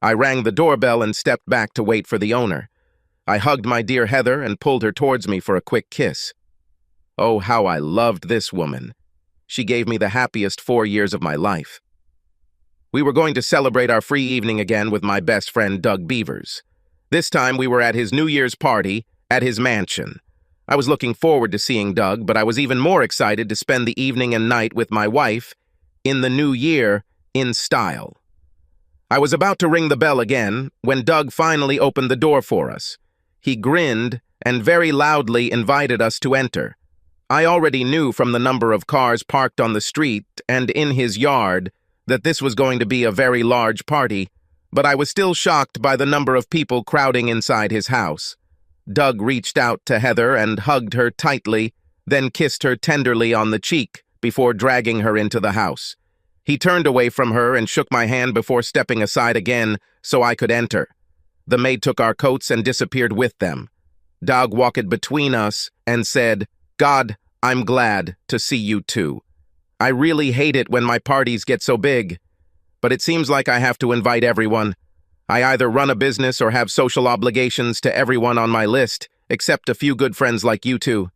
I rang the doorbell and stepped back to wait for the owner. I hugged my dear Heather and pulled her towards me for a quick kiss. Oh, how I loved this woman. She gave me the happiest 4 years of my life. We were going to celebrate our free evening again with my best friend Doug Beavers. This time we were at his New Year's party at his mansion. I was looking forward to seeing Doug, but I was even more excited to spend the evening and night with my wife in the new year in style. I was about to ring the bell again when Doug finally opened the door for us. He grinned and very loudly invited us to enter. I already knew from the number of cars parked on the street and in his yard that this was going to be a very large party, but I was still shocked by the number of people crowding inside his house. Doug reached out to Heather and hugged her tightly, then kissed her tenderly on the cheek before dragging her into the house. He turned away from her and shook my hand before stepping aside again so I could enter. The maid took our coats and disappeared with them. Doug walked between us and said, "God, I'm glad to see you too. I really hate it when my parties get so big, but it seems like I have to invite everyone. I either run a business or have social obligations to everyone on my list, except a few good friends like you two.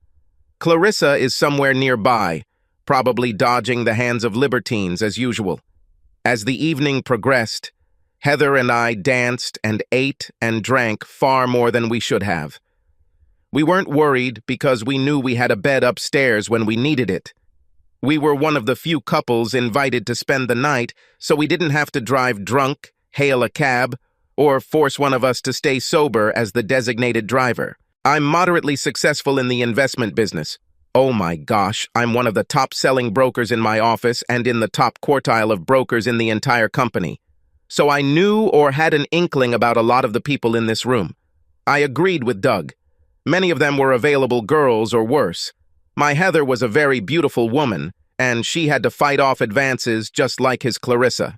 Clarissa is somewhere nearby, probably dodging the hands of libertines as usual." As the evening progressed, Heather and I danced and ate and drank far more than we should have. We weren't worried because we knew we had a bed upstairs when we needed it. We were one of the few couples invited to spend the night, so we didn't have to drive drunk, hail a cab, or force one of us to stay sober as the designated driver. I'm moderately successful in the investment business. Oh my gosh, I'm one of the top-selling brokers in my office and in the top quartile of brokers in the entire company. So I knew or had an inkling about a lot of the people in this room. I agreed with Doug. Many of them were available girls or worse. My Heather was a very beautiful woman, and she had to fight off advances just like his Clarissa.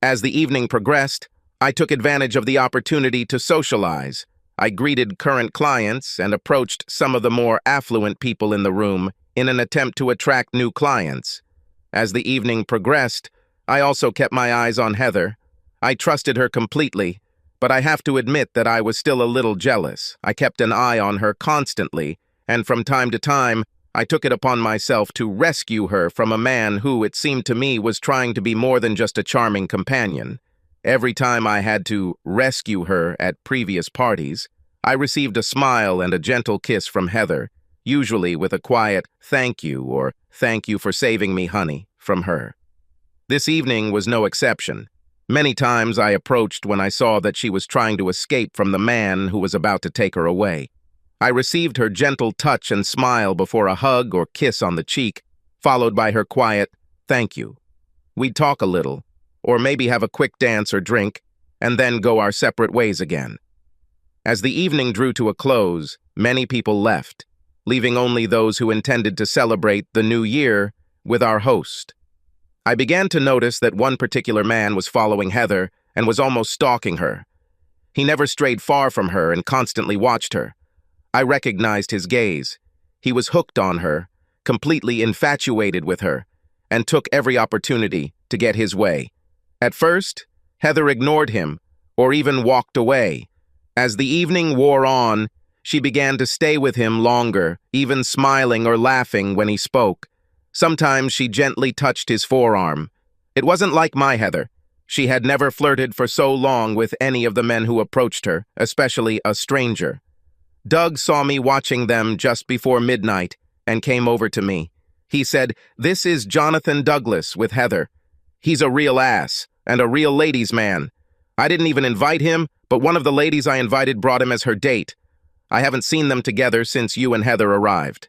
As the evening progressed, I took advantage of the opportunity to socialize. I greeted current clients and approached some of the more affluent people in the room in an attempt to attract new clients. As the evening progressed, I also kept my eyes on Heather. I trusted her completely, but I have to admit that I was still a little jealous. I kept an eye on her constantly, and from time to time, I took it upon myself to rescue her from a man who, it seemed to me, was trying to be more than just a charming companion. Every time I had to rescue her at previous parties, I received a smile and a gentle kiss from Heather, usually with a quiet "thank you" or "thank you for saving me, honey" from her. This evening was no exception. Many times I approached when I saw that she was trying to escape from the man who was about to take her away. I received her gentle touch and smile before a hug or kiss on the cheek, followed by her quiet "thank you." We'd talk a little, or maybe have a quick dance or drink, and then go our separate ways again. As the evening drew to a close, many people left, leaving only those who intended to celebrate the new year with our host. I began to notice that one particular man was following Heather and was almost stalking her. He never strayed far from her and constantly watched her. I recognized his gaze. He was hooked on her, completely infatuated with her, and took every opportunity to get his way. At first, Heather ignored him, or even walked away. As the evening wore on, she began to stay with him longer, even smiling or laughing when he spoke. Sometimes she gently touched his forearm. It wasn't like my Heather. She had never flirted for so long with any of the men who approached her, especially a stranger. Doug saw me watching them just before midnight and came over to me. He said, "This is Jonathan Douglas with Heather. He's a real ass and a real ladies' man. I didn't even invite him, but one of the ladies I invited brought him as her date. I haven't seen them together since you and Heather arrived."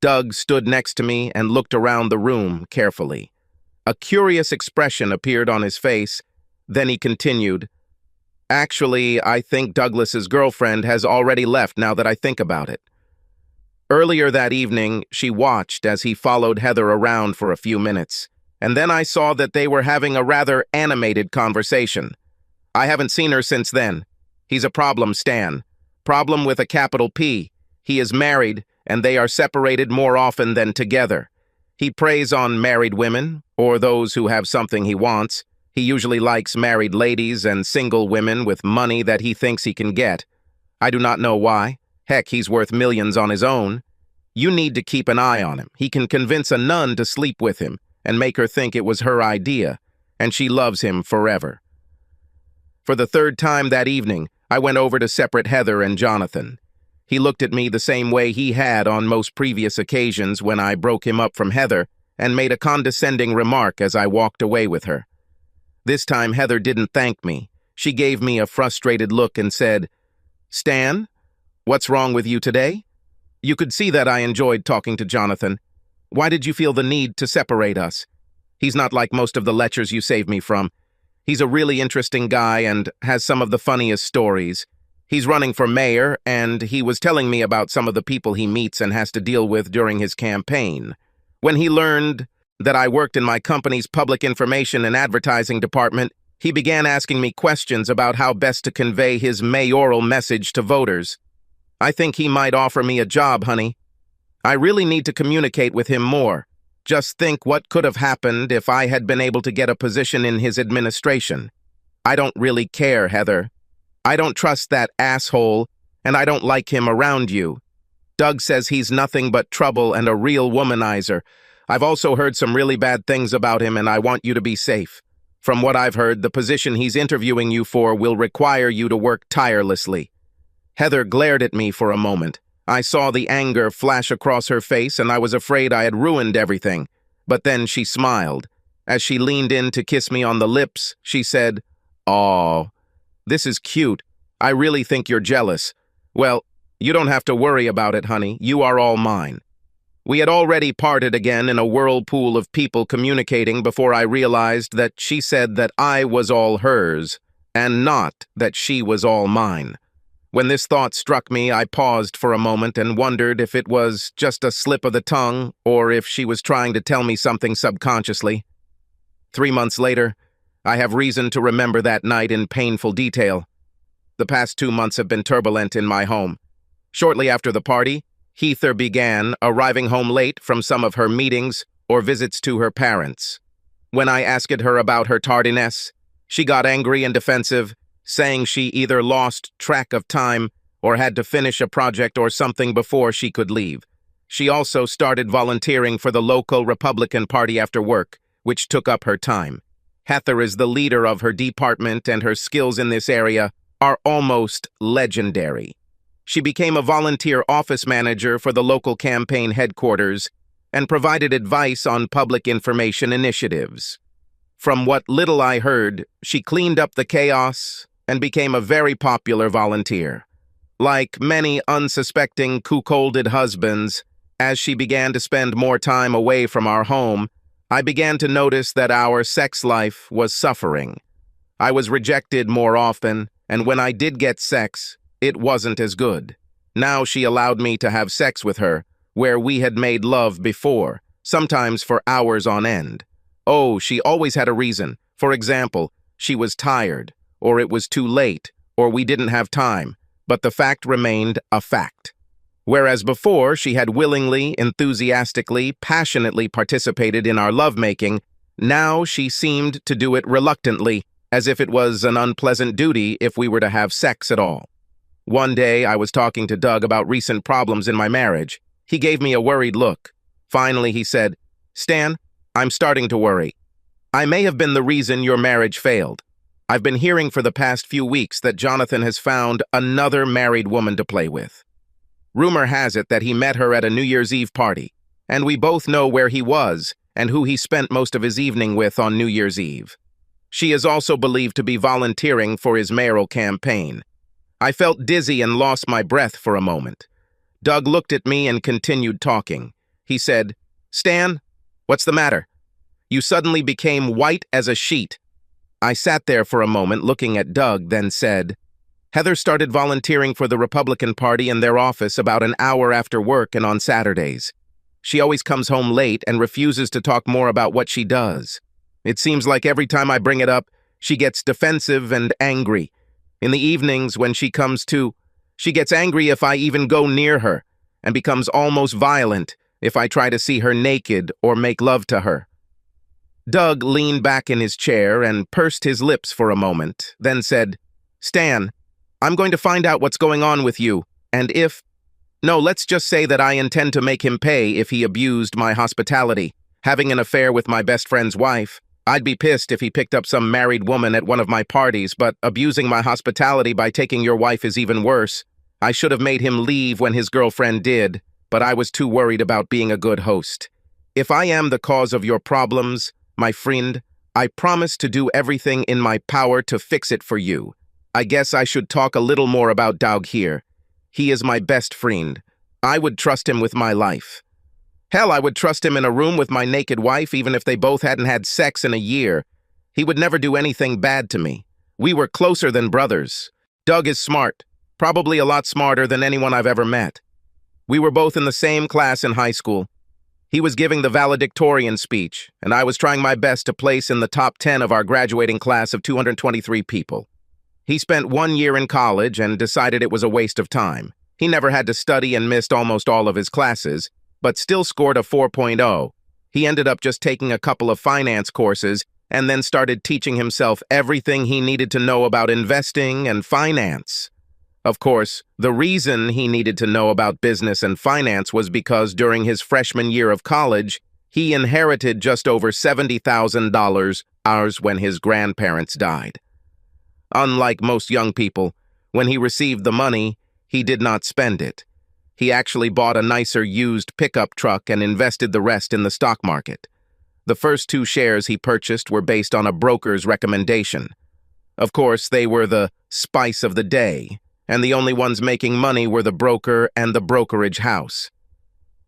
Doug stood next to me and looked around the room carefully. A curious expression appeared on his face. Then he continued, "Actually, I think Douglas's girlfriend has already left now that I think about it." Earlier that evening, she watched as he followed Heather around for a few minutes, and then I saw that they were having a rather animated conversation. I haven't seen her since then. He's a problem, Stan. Problem with a capital P. He is married, and they are separated more often than together. He preys on married women, or those who have something he wants. He usually likes married ladies and single women with money that he thinks he can get. I do not know why. Heck, he's worth millions on his own. You need to keep an eye on him. He can convince a nun to sleep with him and make her think it was her idea, and she loves him forever. For the third time that evening, I went over to separate Heather and Jonathan. He looked at me the same way he had on most previous occasions when I broke him up from Heather and made a condescending remark as I walked away with her. This time Heather didn't thank me. She gave me a frustrated look and said, "Stan, what's wrong with you today?" You could see that I enjoyed talking to Jonathan. Why did you feel the need to separate us? He's not like most of the lechers you saved me from. He's a really interesting guy and has some of the funniest stories. He's running for mayor, and he was telling me about some of the people he meets and has to deal with during his campaign. When he learned that I worked in my company's public information and advertising department, he began asking me questions about how best to convey his mayoral message to voters. I think he might offer me a job, honey. I really need to communicate with him more. Just think what could have happened if I had been able to get a position in his administration. I don't really care, Heather. I don't trust that asshole, and I don't like him around you. Doug says he's nothing but trouble and a real womanizer. I've also heard some really bad things about him, and I want you to be safe. From what I've heard, the position he's interviewing you for will require you to work tirelessly. Heather glared at me for a moment. I saw the anger flash across her face, and I was afraid I had ruined everything. But then she smiled. As she leaned in to kiss me on the lips, she said, "Aw, this is cute. I really think you're jealous. Well, you don't have to worry about it, honey. You are all mine." We had already parted again in a whirlpool of people communicating before I realized that she said that I was all hers, and not that she was all mine. When this thought struck me, I paused for a moment and wondered if it was just a slip of the tongue or if she was trying to tell me something subconsciously. 3 months later, I have reason to remember that night in painful detail. The past 2 months have been turbulent in my home. Shortly after the party, Heather began arriving home late from some of her meetings or visits to her parents. When I asked her about her tardiness, she got angry and defensive, saying she either lost track of time or had to finish a project or something before she could leave. She also started volunteering for the local Republican Party after work, which took up her time. Heather is the leader of her department, and her skills in this area are almost legendary. She became a volunteer office manager for the local campaign headquarters and provided advice on public information initiatives. From what little I heard, she cleaned up the chaos and became a very popular volunteer. Like many unsuspecting cuckolded husbands, as she began to spend more time away from our home, I began to notice that our sex life was suffering. I was rejected more often, and when I did get sex, it wasn't as good. Now she allowed me to have sex with her, where we had made love before, sometimes for hours on end. Oh, she always had a reason. For example, she was tired, or it was too late, or we didn't have time, but the fact remained a fact. Whereas before she had willingly, enthusiastically, passionately participated in our lovemaking, now she seemed to do it reluctantly, as if it was an unpleasant duty if we were to have sex at all. One day I was talking to Doug about recent problems in my marriage. He gave me a worried look. Finally he said, "Stan, I'm starting to worry. I may have been the reason your marriage failed. I've been hearing for the past few weeks that Jonathan has found another married woman to play with. Rumor has it that he met her at a New Year's Eve party, and we both know where he was and who he spent most of his evening with on New Year's Eve. She is also believed to be volunteering for his mayoral campaign." I felt dizzy and lost my breath for a moment. Doug looked at me and continued talking. He said, "Stan, what's the matter? You suddenly became white as a sheet." I sat there for a moment looking at Doug, then said, "Heather started volunteering for the Republican Party in their office about an hour after work and on Saturdays. She always comes home late and refuses to talk more about what she does. It seems like every time I bring it up, she gets defensive and angry. In the evenings when she comes to, she gets angry if I even go near her, and becomes almost violent if I try to see her naked or make love to her." Doug leaned back in his chair and pursed his lips for a moment, then said, "Stan, I'm going to find out what's going on with you, and if... No, let's just say that I intend to make him pay if he abused my hospitality. Having an affair with my best friend's wife. I'd be pissed if he picked up some married woman at one of my parties, but abusing my hospitality by taking your wife is even worse. I should have made him leave when his girlfriend did, but I was too worried about being a good host. If I am the cause of your problems, my friend, I promise to do everything in my power to fix it for you. I guess I should talk a little more about Doug here. He is my best friend. I would trust him with my life. Hell, I would trust him in a room with my naked wife even if they both hadn't had sex in a year. He would never do anything bad to me. We were closer than brothers. Doug is smart, probably a lot smarter than anyone I've ever met. We were both in the same class in high school. He was giving the valedictorian speech, and I was trying my best to place in the top 10 of our graduating class of 223 people. He spent 1 year in college and decided it was a waste of time. He never had to study and missed almost all of his classes, but still scored a 4.0. He ended up just taking a couple of finance courses and then started teaching himself everything he needed to know about investing and finance. Of course, the reason he needed to know about business and finance was because during his freshman year of college, he inherited just over $70,000 when his grandparents died. Unlike most young people, when he received the money, he did not spend it. He actually bought a nicer used pickup truck and invested the rest in the stock market. The first 2 shares he purchased were based on a broker's recommendation. Of course, they were the spice of the day, and the only ones making money were the broker and the brokerage house.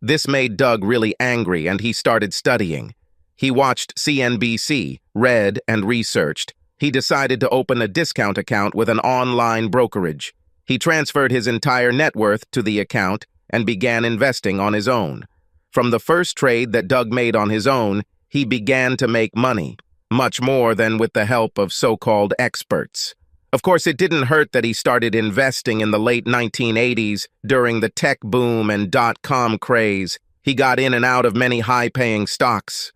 This made Doug really angry, and he started studying. He watched CNBC, read, and researched. He decided to open a discount account with an online brokerage. He transferred his entire net worth to the account and began investing on his own. From the first trade that Doug made on his own, he began to make money, much more than with the help of so-called experts. Of course, it didn't hurt that he started investing in the late 1980s during the tech boom and dot-com craze. He got in and out of many high-paying stocks.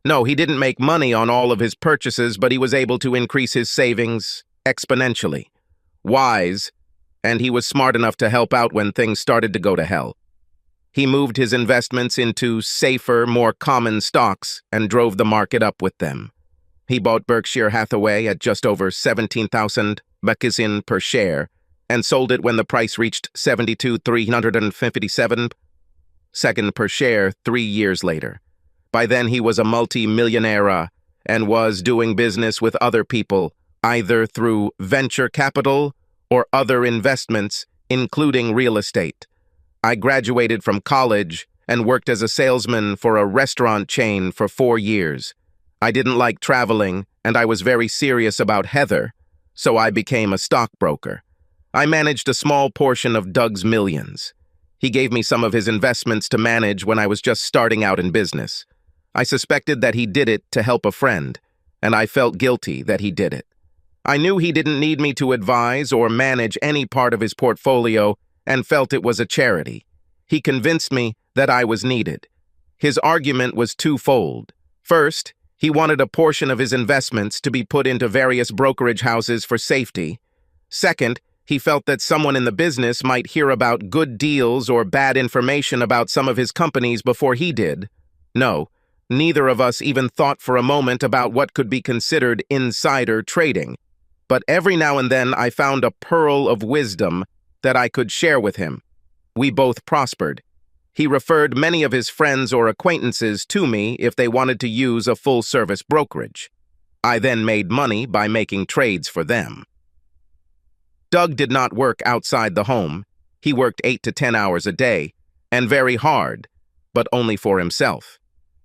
No, he didn't make money on all of his purchases, but he was able to increase his savings exponentially. Wise, and he was smart enough to help out when things started to go to hell. He moved his investments into safer, more common stocks and drove the market up with them. He bought Berkshire Hathaway at just over 17,000 bakizin per share and sold it when the price reached 72,357 second per share 3 years later. By then he was a multi-millionaire and was doing business with other people, either through venture capital or other investments, including real estate. I graduated from college and worked as a salesman for a restaurant chain for 4 years. I didn't like traveling, and I was very serious about Heather, so I became a stockbroker. I managed a small portion of Doug's millions. He gave me some of his investments to manage when I was just starting out in business. I suspected that he did it to help a friend, and I felt guilty that he did it. I knew he didn't need me to advise or manage any part of his portfolio and felt it was a charity. He convinced me that I was needed. His argument was twofold. First, he wanted a portion of his investments to be put into various brokerage houses for safety. Second, he felt that someone in the business might hear about good deals or bad information about some of his companies before he did. No, neither of us even thought for a moment about what could be considered insider trading. But every now and then I found a pearl of wisdom that I could share with him. We both prospered. He referred many of his friends or acquaintances to me if they wanted to use a full-service brokerage. I then made money by making trades for them. Doug did not work outside the home. He worked 8 to 10 hours a day, and very hard, but only for himself.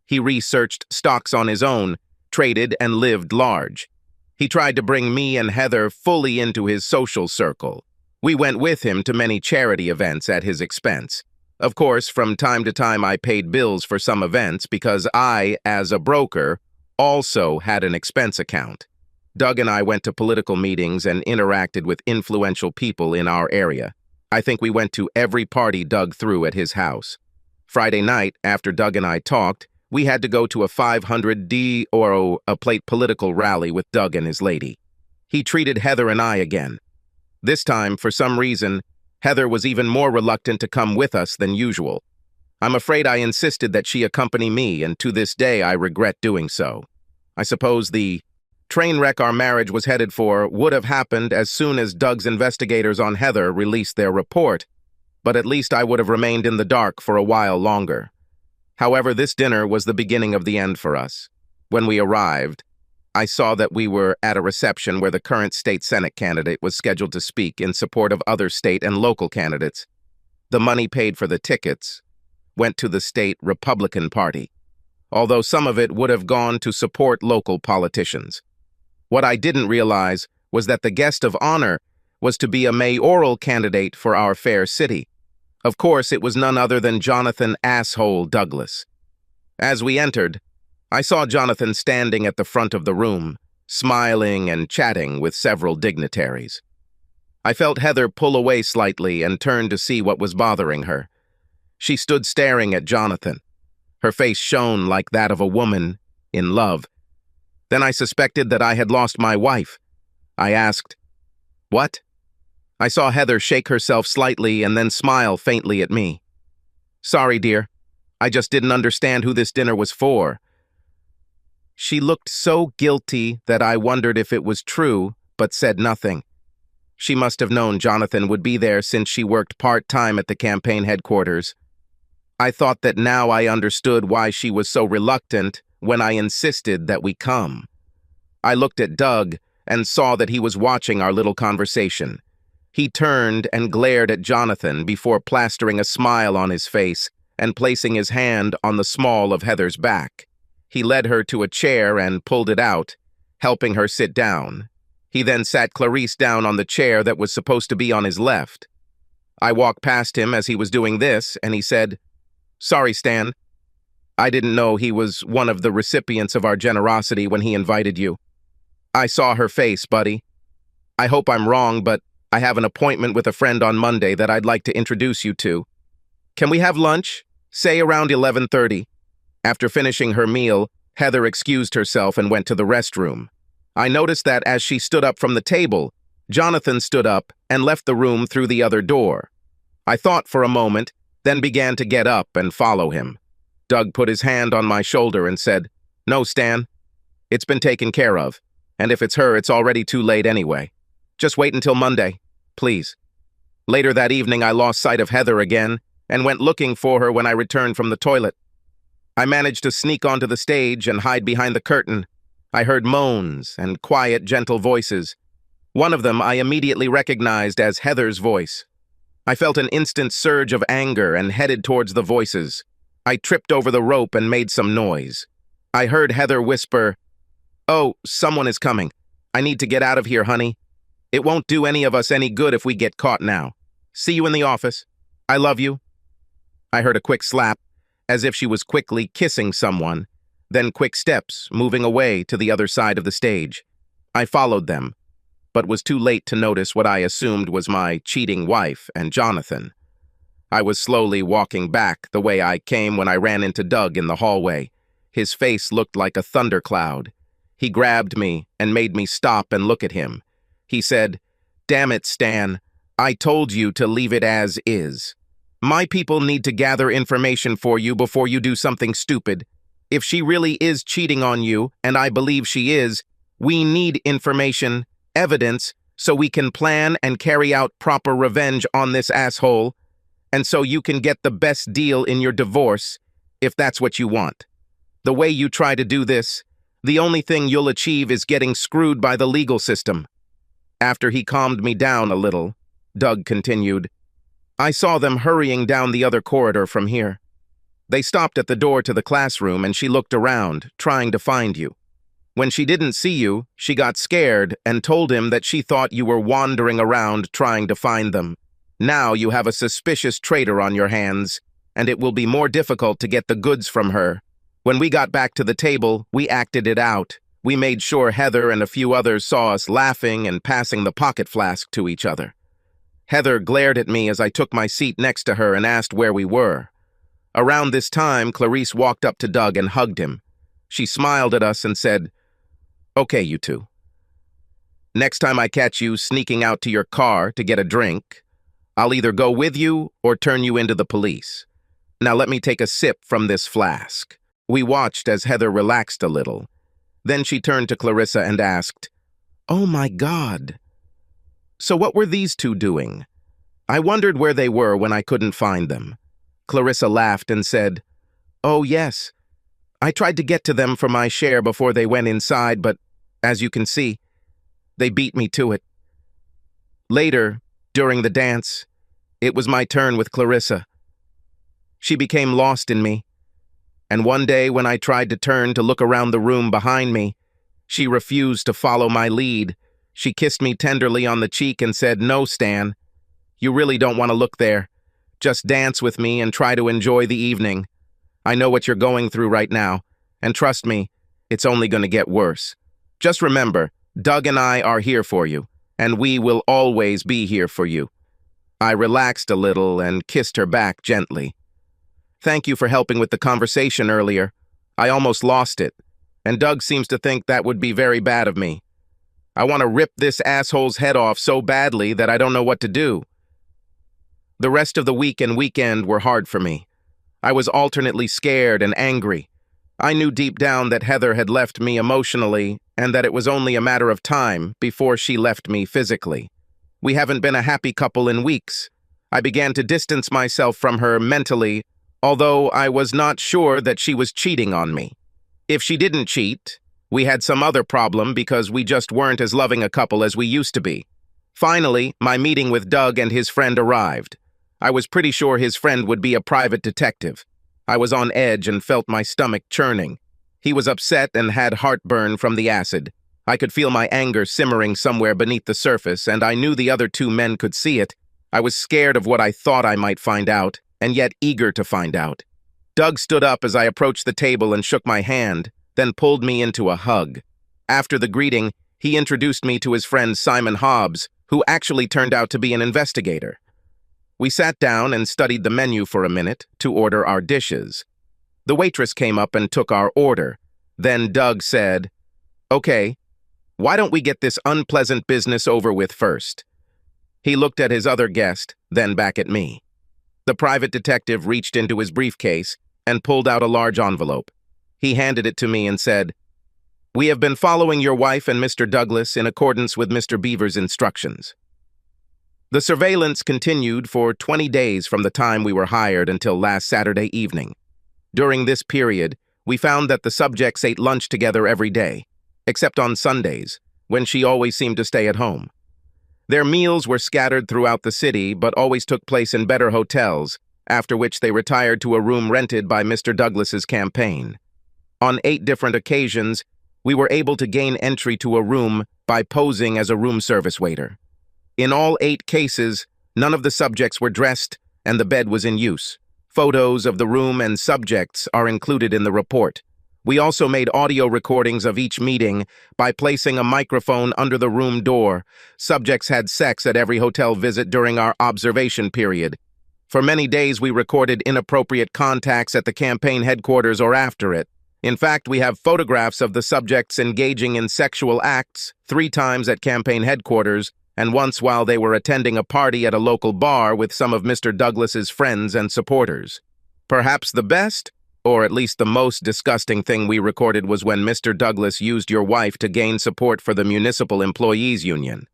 He researched stocks on his own, traded, and lived large. He tried to bring me and Heather fully into his social circle. We went with him to many charity events at his expense. Of course, from time to time I paid bills for some events because I, as a broker, also had an expense account. Doug and I went to political meetings and interacted with influential people in our area. I think we went to every party Doug threw at his house. Friday night, after Doug and I talked, we had to go to a 500D or a plate political rally with Doug and his lady. He treated Heather and I again. This time, for some reason, Heather was even more reluctant to come with us than usual. I'm afraid I insisted that she accompany me, and to this day I regret doing so. I suppose the train wreck our marriage was headed for would have happened as soon as Doug's investigators on Heather released their report, but at least I would have remained in the dark for a while longer. However, this dinner was the beginning of the end for us. When we arrived, I saw that we were at a reception where the current state Senate candidate was scheduled to speak in support of other state and local candidates. The money paid for the tickets went to the state Republican Party, although some of it would have gone to support local politicians. What I didn't realize was that the guest of honor was to be a mayoral candidate for our fair city. Of course, it was none other than Jonathan "Asshole" Douglas. As we entered, I saw Jonathan standing at the front of the room, smiling and chatting with several dignitaries. I felt Heather pull away slightly and turned to see what was bothering her. She stood staring at Jonathan. Her face shone like that of a woman in love. Then I suspected that I had lost my wife. I asked, "What?" I saw Heather shake herself slightly and then smile faintly at me. "Sorry, dear. I just didn't understand who this dinner was for." She looked so guilty that I wondered if it was true, but said nothing. She must have known Jonathan would be there since she worked part-time at the campaign headquarters. I thought that now I understood why she was so reluctant when I insisted that we come. I looked at Doug and saw that he was watching our little conversation. He turned and glared at Jonathan before plastering a smile on his face and placing his hand on the small of Heather's back. He led her to a chair and pulled it out, helping her sit down. He then sat Clarice down on the chair that was supposed to be on his left. I walked past him as he was doing this, and he said, "Sorry, Stan. I didn't know he was one of the recipients of our generosity when he invited you." I saw her face, buddy. "I hope I'm wrong, but I have an appointment with a friend on Monday that I'd like to introduce you to. Can we have lunch? Say around 11:30. After finishing her meal, Heather excused herself and went to the restroom. I noticed that as she stood up from the table, Jonathan stood up and left the room through the other door. I thought for a moment, then began to get up and follow him. Doug put his hand on my shoulder and said, "No, Stan. It's been taken care of, and if it's her, it's already too late anyway. Just wait until Monday, please." Later that evening, I lost sight of Heather again and went looking for her when I returned from the toilet. I managed to sneak onto the stage and hide behind the curtain. I heard moans and quiet, gentle voices. One of them I immediately recognized as Heather's voice. I felt an instant surge of anger and headed towards the voices. I tripped over the rope and made some noise. I heard Heather whisper, "Oh, someone is coming. I need to get out of here, honey. It won't do any of us any good if we get caught now. See you in the office. I love you." I heard a quick slap, as if she was quickly kissing someone, then quick steps moving away to the other side of the stage. I followed them, but was too late to notice what I assumed was my cheating wife and Jonathan. I was slowly walking back the way I came when I ran into Doug in the hallway. His face looked like a thundercloud. He grabbed me and made me stop and look at him. He said, "Damn it, Stan. I told you to leave it as is. My people need to gather information for you before you do something stupid. If she really is cheating on you, and I believe she is, we need information, evidence, so we can plan and carry out proper revenge on this asshole, and so you can get the best deal in your divorce, if that's what you want. The way you try to do this, the only thing you'll achieve is getting screwed by the legal system." After he calmed me down a little, Doug continued, "I saw them hurrying down the other corridor from here. They stopped at the door to the classroom and she looked around, trying to find you. When she didn't see you, she got scared and told him that she thought you were wandering around trying to find them. Now you have a suspicious traitor on your hands, and it will be more difficult to get the goods from her. When we got back to the table, we acted it out. We made sure Heather and a few others saw us laughing and passing the pocket flask to each other. Heather glared at me as I took my seat next to her and asked where we were. Around this time, Clarice walked up to Doug and hugged him. She smiled at us and said, "Okay, you two. Next time I catch you sneaking out to your car to get a drink, I'll either go with you or turn you into the police. Now let me take a sip from this flask." We watched as Heather relaxed a little. Then she turned to Clarissa and asked, "Oh my God. So what were these two doing? I wondered where they were when I couldn't find them." Clarissa laughed and said, "Oh yes. I tried to get to them for my share before they went inside, but as you can see, they beat me to it." Later, during the dance, it was my turn with Clarissa. She became lost in me, and one day when I tried to turn to look around the room behind me, she refused to follow my lead. She kissed me tenderly on the cheek and said, "No, Stan, you really don't want to look there. Just dance with me and try to enjoy the evening. I know what you're going through right now, and trust me, it's only going to get worse. Just remember, Doug and I are here for you, and we will always be here for you." I relaxed a little and kissed her back gently. "Thank you for helping with the conversation earlier. I almost lost it, and Doug seems to think that would be very bad of me. I want to rip this asshole's head off so badly that I don't know what to do." The rest of the week and weekend were hard for me. I was alternately scared and angry. I knew deep down that Heather had left me emotionally and that it was only a matter of time before she left me physically. We haven't been a happy couple in weeks. I began to distance myself from her mentally, although I was not sure that she was cheating on me. If she didn't cheat, we had some other problem because we just weren't as loving a couple as we used to be. Finally, my meeting with Doug and his friend arrived. I was pretty sure his friend would be a private detective. I was on edge and felt my stomach churning. He was upset and had heartburn from the acid. I could feel my anger simmering somewhere beneath the surface, and I knew the other two men could see it. I was scared of what I thought I might find out, and yet eager to find out. Doug stood up as I approached the table and shook my hand, then pulled me into a hug. After the greeting, he introduced me to his friend Simon Hobbs, who actually turned out to be an investigator. We sat down and studied the menu for a minute to order our dishes. The waitress came up and took our order. Then Doug said, "Okay, why don't we get this unpleasant business over with first?" He looked at his other guest, then back at me. The private detective reached into his briefcase and pulled out a large envelope. He handed it to me and said, "We have been following your wife and Mr. Douglas in accordance with Mr. Beaver's instructions." The surveillance continued for 20 days from the time we were hired until last Saturday evening. During this period, we found that the subjects ate lunch together every day, except on Sundays, when she always seemed to stay at home. Their meals were scattered throughout the city, but always took place in better hotels, after which they retired to a room rented by Mr. Douglas's campaign. On 8 different occasions, we were able to gain entry to a room by posing as a room service waiter. In all 8 cases, none of the subjects were dressed and the bed was in use. Photos of the room and subjects are included in the report. We also made audio recordings of each meeting by placing a microphone under the room door. Subjects had sex at every hotel visit during our observation period. For many days, we recorded inappropriate contacts at the campaign headquarters or after it. In fact, we have photographs of the subjects engaging in sexual acts 3 times at campaign headquarters and once while they were attending a party at a local bar with some of Mr. Douglas's friends and supporters. Perhaps the best, or at least the most disgusting thing we recorded was when Mr. Douglas used your wife to gain support for the Municipal Employees Union.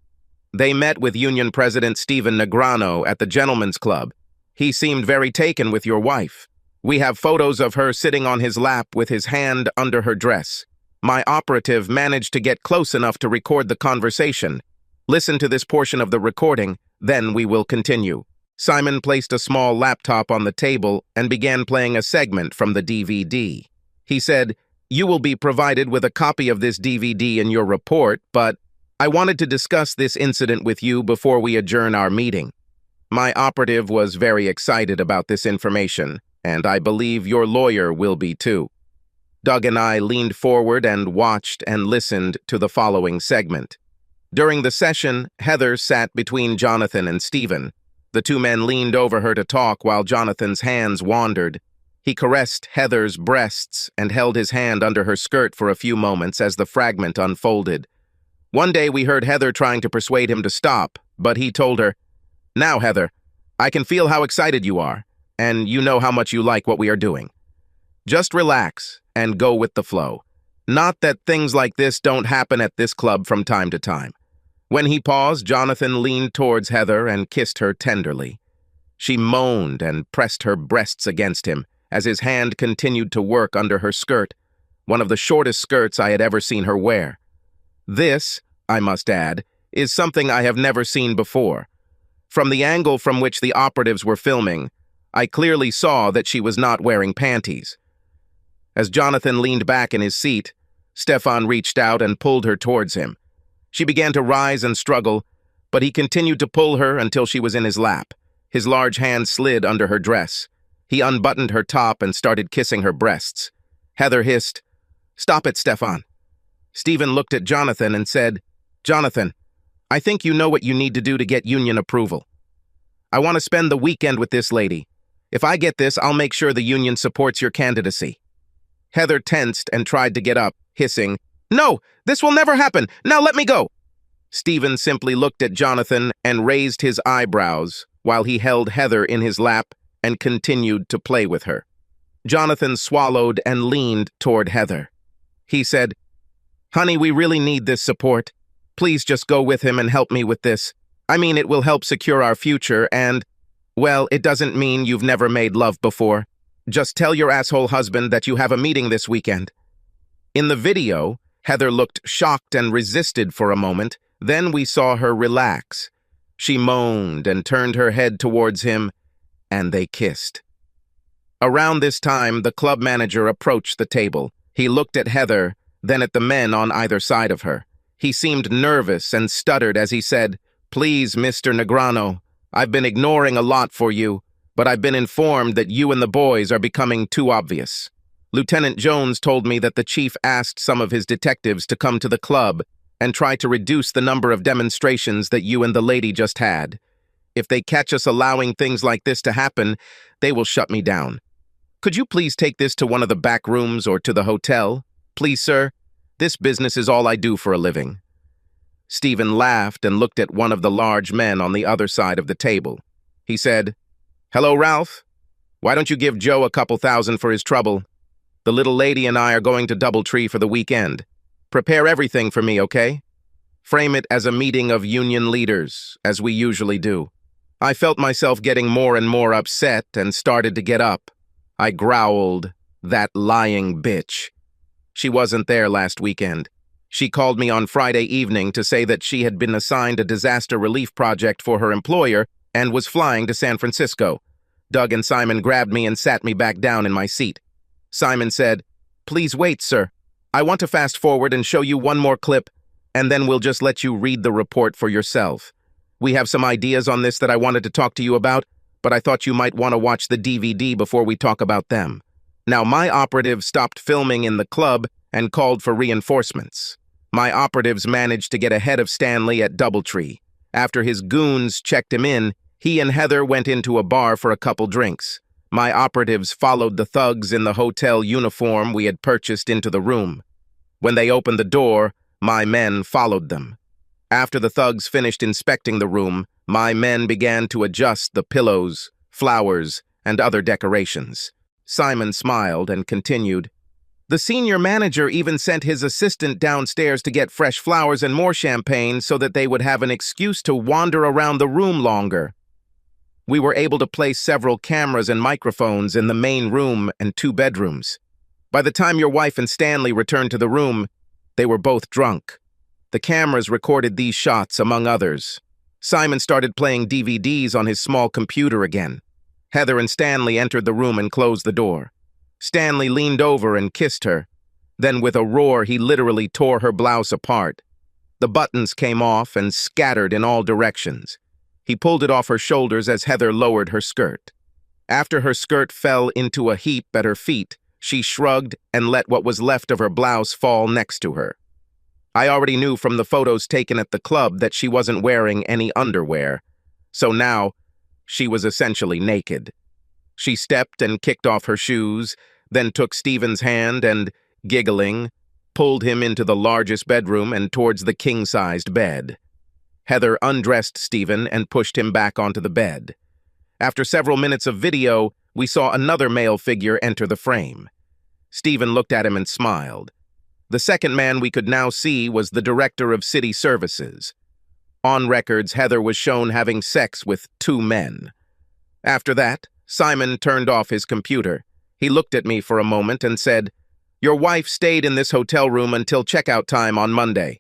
They met with Union President Stephen Negrano at the Gentlemen's Club. He seemed very taken with your wife. We have photos of her sitting on his lap with his hand under her dress. My operative managed to get close enough to record the conversation. Listen to this portion of the recording, then we will continue. Simon placed a small laptop on the table and began playing a segment from the DVD. He said, "You will be provided with a copy of this DVD in your report, but I wanted to discuss this incident with you before we adjourn our meeting." My operative was very excited about this information, and I believe your lawyer will be too. Doug and I leaned forward and watched and listened to the following segment. During the session, Heather sat between Jonathan and Stephen. The 2 men leaned over her to talk while Jonathan's hands wandered. He caressed Heather's breasts and held his hand under her skirt for a few moments as the fragment unfolded. One day we heard Heather trying to persuade him to stop, but he told her, "Now, Heather, I can feel how excited you are, and you know how much you like what we are doing. Just relax and go with the flow. Not that things like this don't happen at this club from time to time." When he paused, Jonathan leaned towards Heather and kissed her tenderly. She moaned and pressed her breasts against him as his hand continued to work under her skirt, one of the shortest skirts I had ever seen her wear. This, I must add, is something I have never seen before. From the angle from which the operatives were filming, I clearly saw that she was not wearing panties. As Jonathan leaned back in his seat, Stefan reached out and pulled her towards him. She began to rise and struggle, but he continued to pull her until she was in his lap. His large hand slid under her dress. He unbuttoned her top and started kissing her breasts. Heather hissed, "Stop it, Stefan." Stephen looked at Jonathan and said, "Jonathan, I think you know what you need to do to get union approval. I want to spend the weekend with this lady. If I get this, I'll make sure the union supports your candidacy." Heather tensed and tried to get up, hissing, "No, this will never happen. Now let me go." Stephen simply looked at Jonathan and raised his eyebrows while he held Heather in his lap and continued to play with her. Jonathan swallowed and leaned toward Heather. He said, "Honey, we really need this support. Please just go with him and help me with this. I mean, it will help secure our future and, well, it doesn't mean you've never made love before. Just tell your asshole husband that you have a meeting this weekend." In the video, Heather looked shocked and resisted for a moment. Then we saw her relax. She moaned and turned her head towards him, and they kissed. Around this time, the club manager approached the table. He looked at Heather, then at the men on either side of her. He seemed nervous and stuttered as he said, "Please, Mr. Negrano, I've been ignoring a lot for you, but I've been informed that you and the boys are becoming too obvious. Lieutenant Jones told me that the chief asked some of his detectives to come to the club and try to reduce the number of demonstrations that you and the lady just had. If they catch us allowing things like this to happen, they will shut me down. Could you please take this to one of the back rooms or to the hotel? Please, sir. This business is all I do for a living." Stephen laughed and looked at one of the large men on the other side of the table. He said, "Hello, Ralph. Why don't you give Joe a couple thousand for his trouble? The little lady and I are going to Doubletree for the weekend. Prepare everything for me, okay? Frame it as a meeting of union leaders, as we usually do." I felt myself getting more and more upset and started to get up. I growled, "That lying bitch." She wasn't there last weekend. She called me on Friday evening to say that she had been assigned a disaster relief project for her employer and was flying to San Francisco. Doug and Simon grabbed me and sat me back down in my seat. Simon said, "Please wait, sir. I want to fast forward and show you one more clip, and then we'll just let you read the report for yourself. We have some ideas on this that I wanted to talk to you about, but I thought you might want to watch the DVD before we talk about them." Now, my operative stopped filming in the club and called for reinforcements. My operatives managed to get ahead of Stanley at Doubletree. After his goons checked him in, he and Heather went into a bar for a couple drinks. My operatives followed the thugs in the hotel uniform we had purchased into the room. When they opened the door, my men followed them. After the thugs finished inspecting the room, my men began to adjust the pillows, flowers, and other decorations. Simon smiled and continued, "The senior manager even sent his assistant downstairs to get fresh flowers and more champagne so that they would have an excuse to wander around the room longer. We were able to place several cameras and microphones in the main room and 2 bedrooms. By the time your wife and Stanley returned to the room, they were both drunk. The cameras recorded these shots, among others. Simon started playing DVDs on his small computer again. Heather and Stanley entered the room and closed the door. Stanley leaned over and kissed her. Then with a roar, he literally tore her blouse apart. The buttons came off and scattered in all directions. He pulled it off her shoulders as Heather lowered her skirt. After her skirt fell into a heap at her feet, she shrugged and let what was left of her blouse fall next to her. I already knew from the photos taken at the club that she wasn't wearing any underwear, so now she was essentially naked. She stepped and kicked off her shoes, then took Stephen's hand and, giggling, pulled him into the largest bedroom and towards the king-sized bed. Heather undressed Stephen and pushed him back onto the bed. After several minutes of video, we saw another male figure enter the frame. Stephen looked at him and smiled. The second man we could now see was the director of city services. On records, Heather was shown having sex with 2 men. After that, Simon turned off his computer. He looked at me for a moment and said, "Your wife stayed in this hotel room until checkout time on Monday.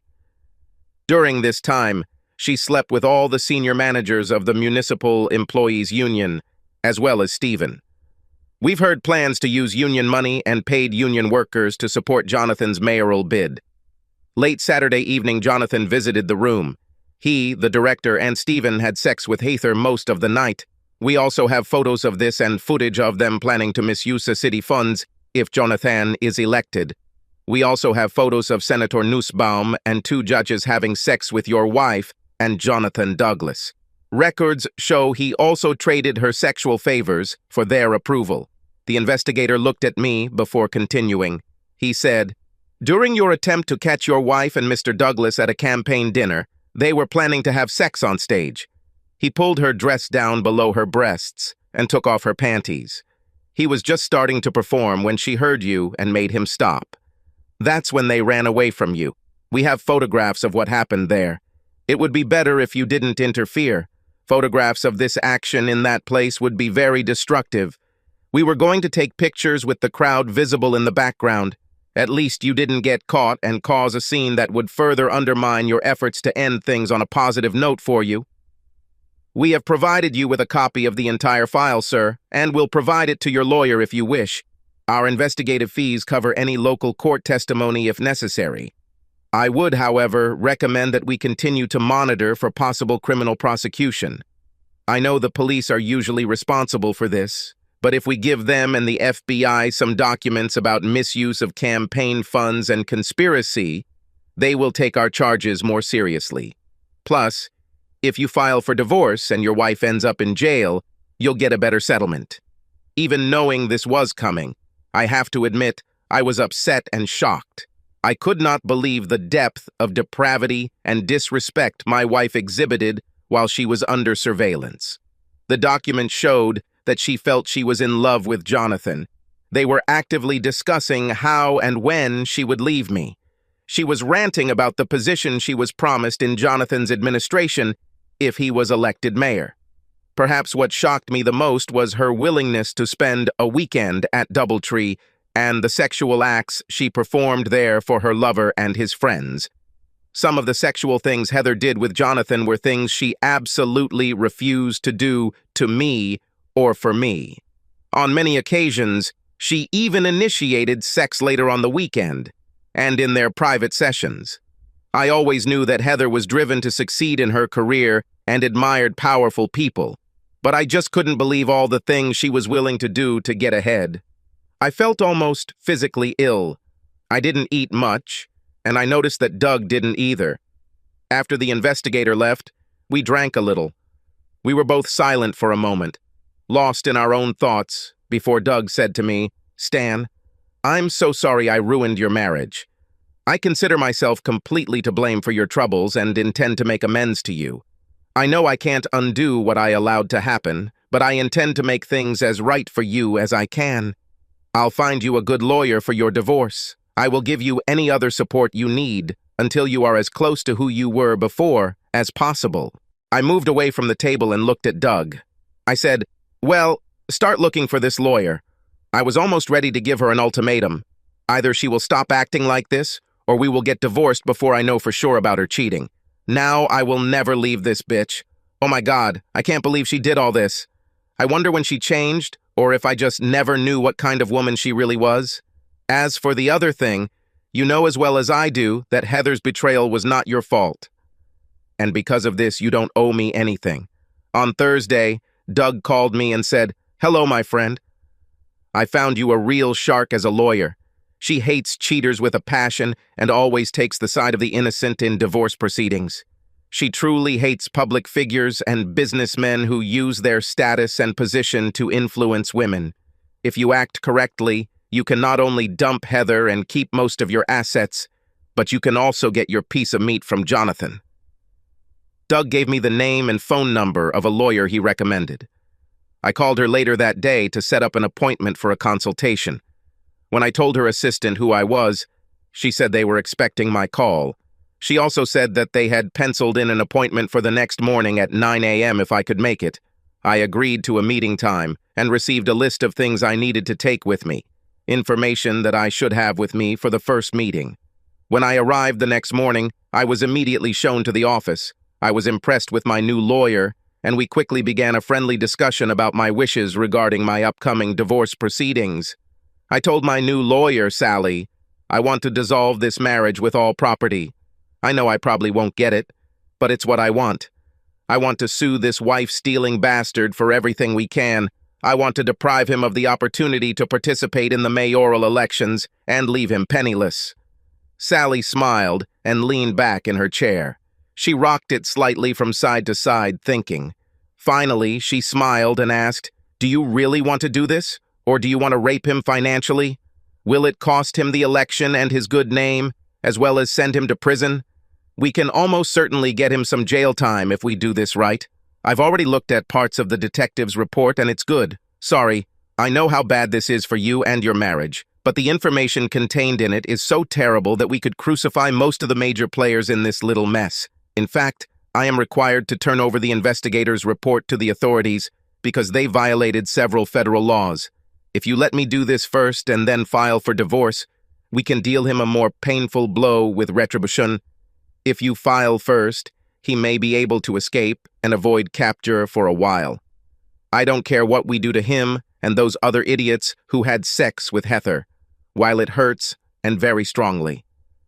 During this time, she slept with all the senior managers of the Municipal Employees Union, as well as Stephen. We've heard plans to use union money and paid union workers to support Jonathan's mayoral bid." Late Saturday evening, Jonathan visited the room. He, the director, and Stephen had sex with Heather most of the night. We also have photos of this and footage of them planning to misuse the city funds if Jonathan is elected. We also have photos of Senator Nussbaum and 2 judges having sex with your wife and Jonathan Douglas. Records show he also traded her sexual favors for their approval. The investigator looked at me before continuing. He said, "During your attempt to catch your wife and Mr. Douglas at a campaign dinner, they were planning to have sex on stage. He pulled her dress down below her breasts and took off her panties. He was just starting to perform when she heard you and made him stop. That's when they ran away from you. We have photographs of what happened there. It would be better if you didn't interfere. Photographs of this action in that place would be very destructive. We were going to take pictures with the crowd visible in the background. At least you didn't get caught and cause a scene that would further undermine your efforts to end things on a positive note for you. We have provided you with a copy of the entire file, sir, and will provide it to your lawyer if you wish. Our investigative fees cover any local court testimony if necessary. I would, however, recommend that we continue to monitor for possible criminal prosecution. I know the police are usually responsible for this, but if we give them and the FBI some documents about misuse of campaign funds and conspiracy, they will take our charges more seriously. Plus, if you file for divorce and your wife ends up in jail, you'll get a better settlement." Even knowing this was coming, I have to admit I was upset and shocked. I could not believe the depth of depravity and disrespect my wife exhibited while she was under surveillance. The document showed that she felt she was in love with Jonathan. They were actively discussing how and when she would leave me. She was ranting about the position she was promised in Jonathan's administration if he was elected mayor. Perhaps what shocked me the most was her willingness to spend a weekend at Doubletree and the sexual acts she performed there for her lover and his friends. Some of the sexual things Heather did with Jonathan were things she absolutely refused to do to me or for me. On many occasions, she even initiated sex later on the weekend and in their private sessions. I always knew that Heather was driven to succeed in her career and admired powerful people, but I just couldn't believe all the things she was willing to do to get ahead. I felt almost physically ill. I didn't eat much, and I noticed that Doug didn't either. After the investigator left, we drank a little. We were both silent for a moment, lost in our own thoughts, before Doug said to me, "Stan, I'm so sorry I ruined your marriage. I consider myself completely to blame for your troubles and intend to make amends to you. I know I can't undo what I allowed to happen, but I intend to make things as right for you as I can. I'll find you a good lawyer for your divorce. I will give you any other support you need until you are as close to who you were before as possible." I moved away from the table and looked at Doug. I said, "Well, start looking for this lawyer." I was almost ready to give her an ultimatum. Either she will stop acting like this, or we will get divorced before I know for sure about her cheating. Now I will never leave this bitch. Oh my God, I can't believe she did all this. I wonder when she changed, or if I just never knew what kind of woman she really was. As for the other thing, you know as well as I do that Heather's betrayal was not your fault. And because of this, you don't owe me anything. On Thursday, Doug called me and said, "Hello, my friend. I found you a real shark as a lawyer. She hates cheaters with a passion and always takes the side of the innocent in divorce proceedings. She truly hates public figures and businessmen who use their status and position to influence women. If you act correctly, you can not only dump Heather and keep most of your assets, but you can also get your piece of meat from Jonathan. Doug gave me the name and phone number of a lawyer he recommended. I called her later that day to set up an appointment for a consultation. When I told her assistant who I was, she said they were expecting my call. She also said that they had penciled in an appointment for the next morning at 9 a.m. if I could make it. I agreed to a meeting time and received a list of things I needed to take with me, information that I should have with me for the first meeting. When I arrived the next morning, I was immediately shown to the office. I was impressed with my new lawyer, and we quickly began a friendly discussion about my wishes regarding my upcoming divorce proceedings. I told my new lawyer, Sally, I want to dissolve this marriage with all property. I know I probably won't get it, but it's what I want. I want to sue this wife-stealing bastard for everything we can. I want to deprive him of the opportunity to participate in the mayoral elections and leave him penniless. Sally smiled and leaned back in her chair. She rocked it slightly from side to side, thinking. Finally, she smiled and asked, "Do you really want to do this? Or do you want to rape him financially? Will it cost him the election and his good name, as well as send him to prison? We can almost certainly get him some jail time if we do this right. I've already looked at parts of the detective's report and it's good. Sorry, I know how bad this is for you and your marriage, but the information contained in it is so terrible that we could crucify most of the major players in this little mess. In fact, I am required to turn over the investigator's report to the authorities because they violated several federal laws. If you let me do this first and then file for divorce, we can deal him a more painful blow with retribution. If you file first, he may be able to escape and avoid capture for a while. I don't care what we do to him and those other idiots who had sex with Heather, while it hurts and very strongly.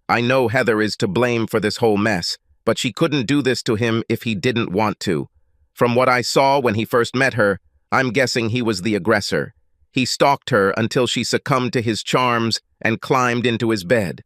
I know Heather is to blame for this whole mess, but she couldn't do this to him if he didn't want to. From what I saw when he first met her, I'm guessing he was the aggressor. He stalked her until she succumbed to his charms and climbed into his bed.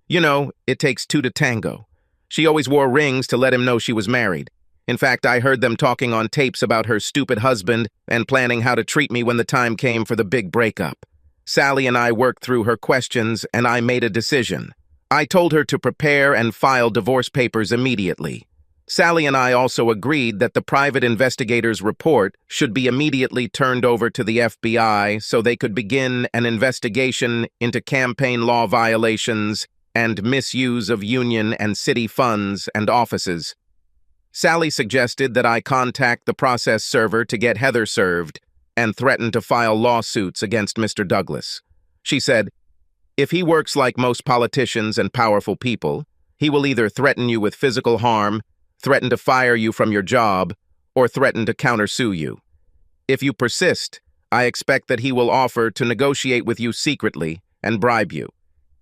You know, it takes two to tango. She always wore rings to let him know she was married. In fact, I heard them talking on tapes about her stupid husband and planning how to treat me when the time came for the big breakup. Sally and I worked through her questions, and I made a decision. I told her to prepare and file divorce papers immediately. Sally and I also agreed that the private investigator's report should be immediately turned over to the FBI so they could begin an investigation into campaign law violations and misuse of union and city funds and offices. Sally suggested that I contact the process server to get Heather served and threaten to file lawsuits against Mr. Douglas. She said, if he works like most politicians and powerful people, he will either threaten you with physical harm, threaten to fire you from your job, or threaten to countersue you. If you persist, I expect that he will offer to negotiate with you secretly and bribe you.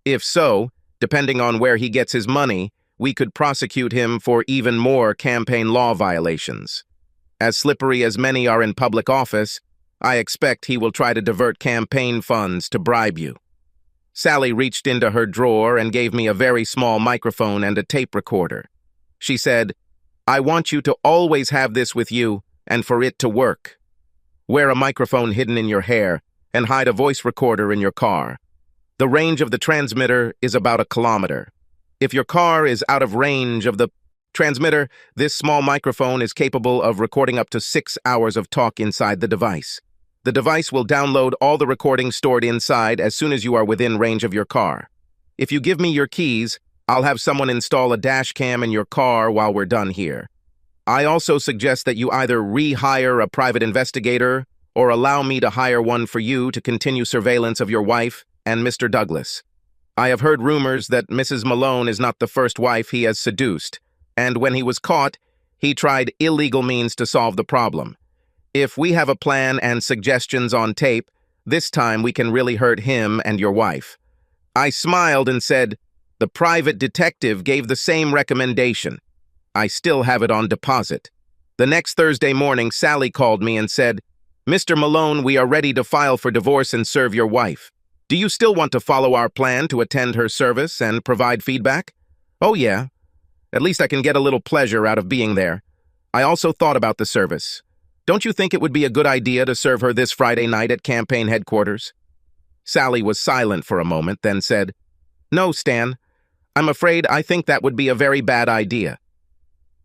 If so, depending on where he gets his money, we could prosecute him for even more campaign law violations. As slippery as many are in public office, I expect he will try to divert campaign funds to bribe you. Sally reached into her drawer and gave me a very small microphone and a tape recorder. She said, I want you to always have this with you and for it to work. Wear a microphone hidden in your hair and hide a voice recorder in your car. The range of the transmitter is about 1 kilometer. If your car is out of range of the transmitter, this small microphone is capable of recording up to 6 hours of talk inside the device. The device will download all the recordings stored inside as soon as you are within range of your car. If you give me your keys, I'll have someone install a dash cam in your car while we're done here. I also suggest that you either rehire a private investigator or allow me to hire one for you to continue surveillance of your wife and Mr. Douglas. I have heard rumors that Mrs. Malone is not the first wife he has seduced, and when he was caught, he tried illegal means to solve the problem. If we have a plan and suggestions on tape, this time we can really hurt him and your wife. I smiled and said, the private detective gave the same recommendation. I still have it on deposit. The next Thursday morning, Sally called me and said, Mr. Malone, we are ready to file for divorce and serve your wife. Do you still want to follow our plan to attend her service and provide feedback? Oh, yeah. At least I can get a little pleasure out of being there. I also thought about the service. Don't you think it would be a good idea to serve her this Friday night at campaign headquarters? Sally was silent for a moment, then said, "No, Stan. I'm afraid I think that would be a very bad idea.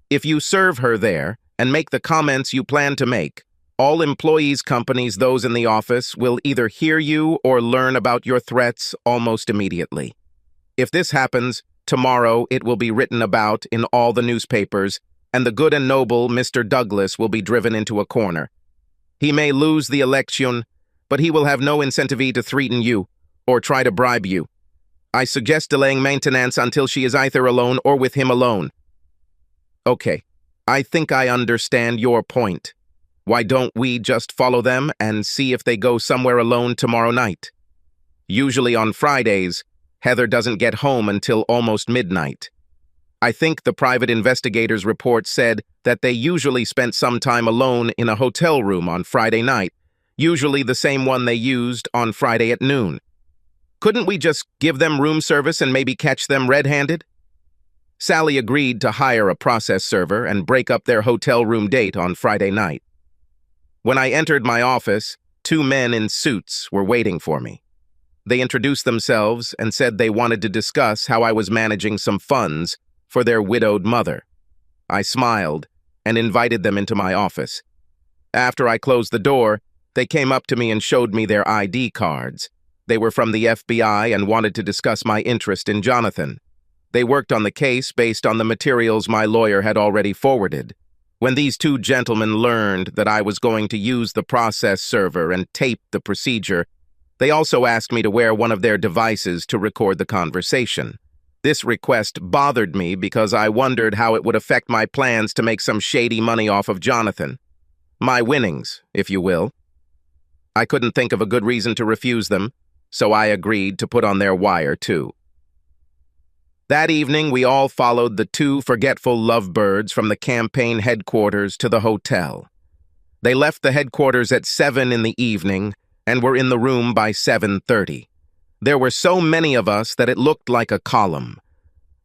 If you serve her there and make the comments you plan to make, all employees, companies, those in the office will either hear you or learn about your threats almost immediately. If this happens, tomorrow it will be written about in all the newspapers, and the good and noble Mr. Douglas will be driven into a corner. He may lose the election, but he will have no incentive to threaten you or try to bribe you. I suggest delaying maintenance until she is either alone or with him alone." "Okay, I think I understand your point. Why don't we just follow them and see if they go somewhere alone tomorrow night? Usually on Fridays, Heather doesn't get home until almost midnight. I think the private investigator's report said that they usually spent some time alone in a hotel room on Friday night, usually the same one they used on Friday at noon. Couldn't we just give them room service and maybe catch them red-handed?" Sally agreed to hire a process server and break up their hotel room date on Friday night. When I entered my office, 2 men in suits were waiting for me. They introduced themselves and said they wanted to discuss how I was managing some funds for their widowed mother. I smiled and invited them into my office. After I closed the door, they came up to me and showed me their ID cards. They were from the FBI and wanted to discuss my interest in Jonathan. They worked on the case based on the materials my lawyer had already forwarded. When these 2 gentlemen learned that I was going to use the process server and tape the procedure, they also asked me to wear one of their devices to record the conversation. This request bothered me because I wondered how it would affect my plans to make some shady money off of Jonathan. My winnings, if you will. I couldn't think of a good reason to refuse them, so I agreed to put on their wire too. That evening, we all followed the 2 forgetful lovebirds from the campaign headquarters to the hotel. They left the headquarters at 7 in the evening and were in the room by 7:30. There were so many of us that it looked like a column.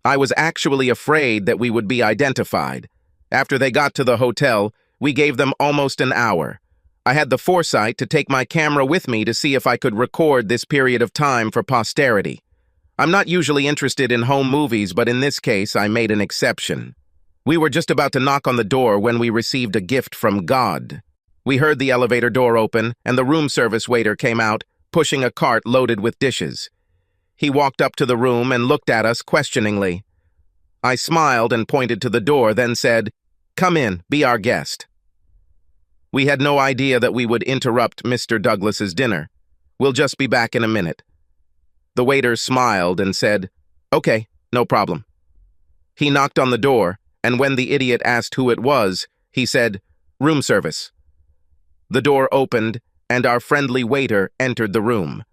I was actually afraid that we would be identified. After they got to the hotel, we gave them almost an hour. I had the foresight to take my camera with me to see if I could record this period of time for posterity. I'm not usually interested in home movies, but in this case, I made an exception. We were just about to knock on the door when we received a gift from God. We heard the elevator door open, and the room service waiter came out, pushing a cart loaded with dishes. He walked up to the room and looked at us questioningly. I smiled and pointed to the door, then said, "Come in, be our guest." We had no idea that we would interrupt Mr. Douglas's dinner. "We'll just be back in a minute." The waiter smiled and said, "Okay, no problem." He knocked on the door, and when the idiot asked who it was, he said, "Room service." The door opened, and our friendly waiter entered the room.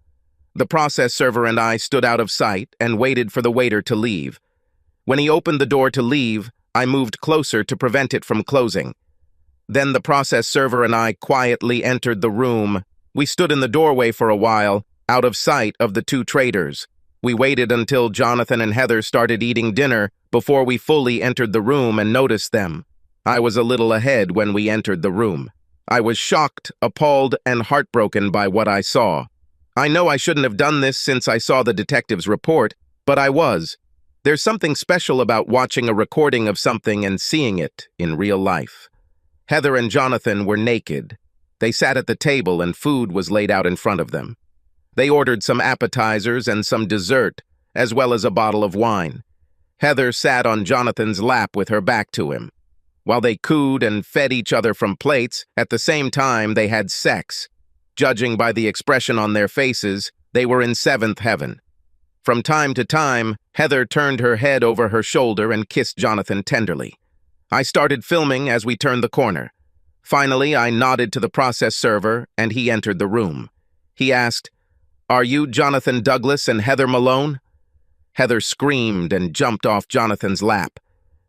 The process server and I stood out of sight and waited for the waiter to leave. When he opened the door to leave, I moved closer to prevent it from closing. Then the process server and I quietly entered the room. We stood in the doorway for a while, out of sight of the 2 traders. We waited until Jonathan and Heather started eating dinner before we fully entered the room and noticed them. I was a little ahead when we entered the room. I was shocked, appalled, and heartbroken by what I saw. I know I shouldn't have done this since I saw the detective's report, but I was. There's something special about watching a recording of something and seeing it in real life. Heather and Jonathan were naked. They sat at the table and food was laid out in front of them. They ordered some appetizers and some dessert, as well as a bottle of wine. Heather sat on Jonathan's lap with her back to him. While they cooed and fed each other from plates, at the same time they had sex. Judging by the expression on their faces, they were in 7th heaven. From time to time, Heather turned her head over her shoulder and kissed Jonathan tenderly. I started filming as we turned the corner. Finally, I nodded to the process server, and he entered the room. He asked, "Are you Jonathan Douglas and Heather Malone?" Heather screamed and jumped off Jonathan's lap.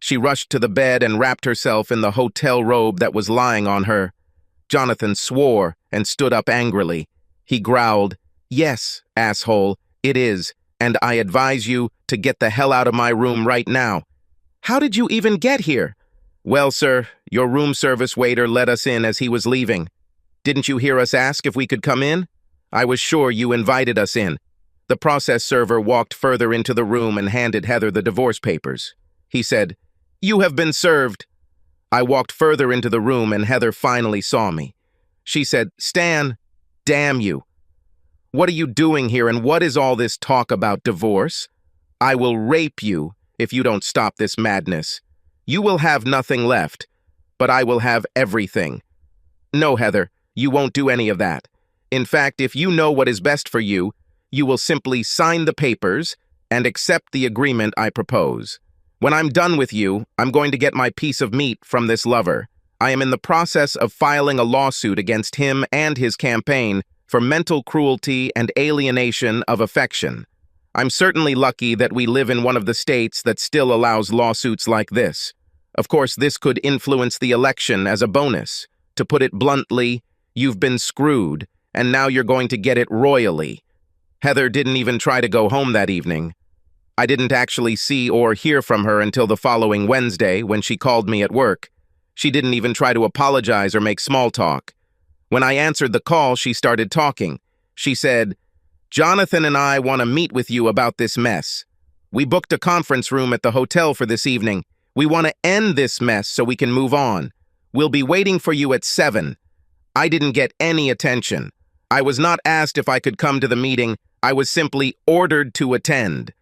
She rushed to the bed and wrapped herself in the hotel robe that was lying on her. Jonathan swore and stood up angrily. He growled, "Yes, asshole, it is, and I advise you to get the hell out of my room right now." How did you even get here? Well, sir, your room service waiter let us in as he was leaving. Didn't you hear us ask if we could come in? I was sure you invited us in. The process server walked further into the room and handed Heather the divorce papers. He said, "You have been served." I walked further into the room and Heather finally saw me. She said, "Stan, damn you. What are you doing here and what is all this talk about divorce? I will rape you if you don't stop this madness. You will have nothing left, but I will have everything." No, Heather, you won't do any of that. In fact, if you know what is best for you, you will simply sign the papers and accept the agreement I propose. When I'm done with you, I'm going to get my piece of meat from this lover. I am in the process of filing a lawsuit against him and his campaign for mental cruelty and alienation of affection. I'm certainly lucky that we live in one of the states that still allows lawsuits like this. Of course, this could influence the election as a bonus. To put it bluntly, you've been screwed, and now you're going to get it royally. Heather didn't even try to go home that evening. I didn't actually see or hear from her until the following Wednesday when she called me at work. She didn't even try to apologize or make small talk. When I answered the call, she started talking. She said, "Jonathan and I want to meet with you about this mess. We booked a conference room at the hotel for this evening. We want to end this mess so we can move on. We'll be waiting for you at 7. I didn't get any attention. I was not asked if I could come to the meeting. I was simply ordered to attend.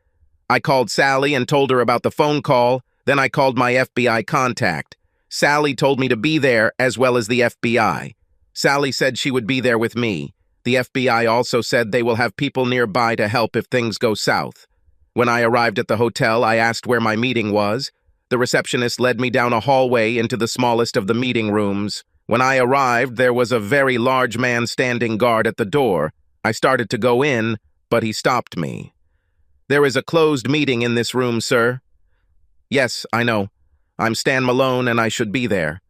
I called Sally and told her about the phone call. Then I called my FBI contact. Sally told me to be there as well as the FBI. Sally said she would be there with me. The FBI also said they will have people nearby to help if things go south. When I arrived at the hotel, I asked where my meeting was. The receptionist led me down a hallway into the smallest of the meeting rooms. When I arrived, there was a very large man standing guard at the door. I started to go in, but he stopped me. "There is a closed meeting in this room, sir." "Yes, I know. I'm Stan Malone and I should be there."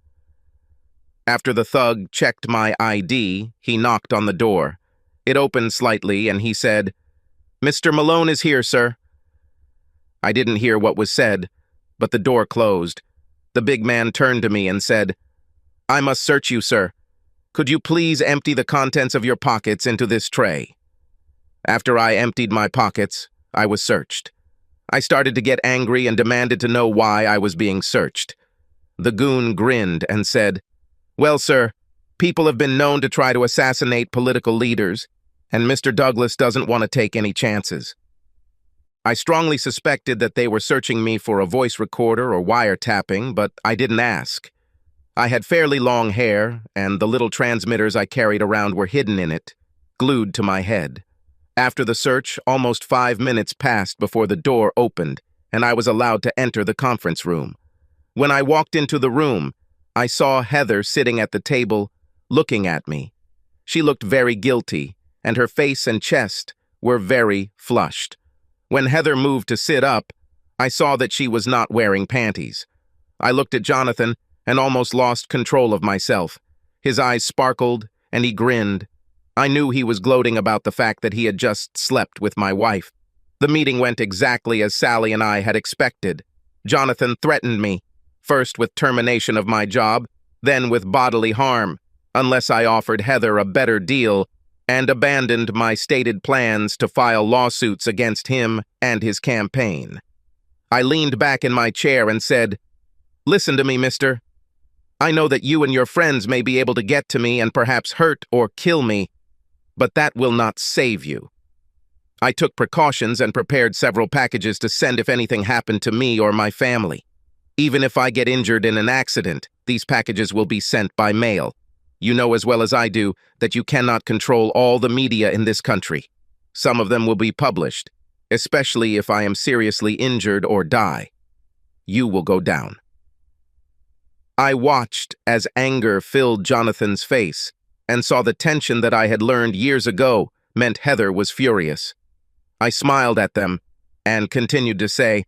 After the thug checked my ID, he knocked on the door. It opened slightly and he said, "Mr. Malone is here, sir." I didn't hear what was said, but the door closed. The big man turned to me and said, "I must search you, sir. Could you please empty the contents of your pockets into this tray?" After I emptied my pockets, I was searched. I started to get angry and demanded to know why I was being searched. The goon grinned and said, "Well, sir, people have been known to try to assassinate political leaders, and Mr. Douglas doesn't want to take any chances." I strongly suspected that they were searching me for a voice recorder or wiretapping, but I didn't ask. I had fairly long hair, and the little transmitters I carried around were hidden in it, glued to my head. After the search, almost 5 minutes passed before the door opened, and I was allowed to enter the conference room. When I walked into the room, I saw Heather sitting at the table, looking at me. She looked very guilty, and her face and chest were very flushed. When Heather moved to sit up, I saw that she was not wearing panties. I looked at Jonathan and almost lost control of myself. His eyes sparkled, and he grinned. I knew he was gloating about the fact that he had just slept with my wife. The meeting went exactly as Sally and I had expected. Jonathan threatened me, first with termination of my job, then with bodily harm, unless I offered Heather a better deal and abandoned my stated plans to file lawsuits against him and his campaign. I leaned back in my chair and said, "Listen to me, mister. I know that you and your friends may be able to get to me and perhaps hurt or kill me, but that will not save you. I took precautions and prepared several packages to send if anything happened to me or my family. Even if I get injured in an accident, these packages will be sent by mail. You know as well as I do that you cannot control all the media in this country. Some of them will be published, especially if I am seriously injured or die. You will go down." I watched as anger filled Jonathan's face and saw the tension that I had learned years ago meant Heather was furious. I smiled at them and continued to say,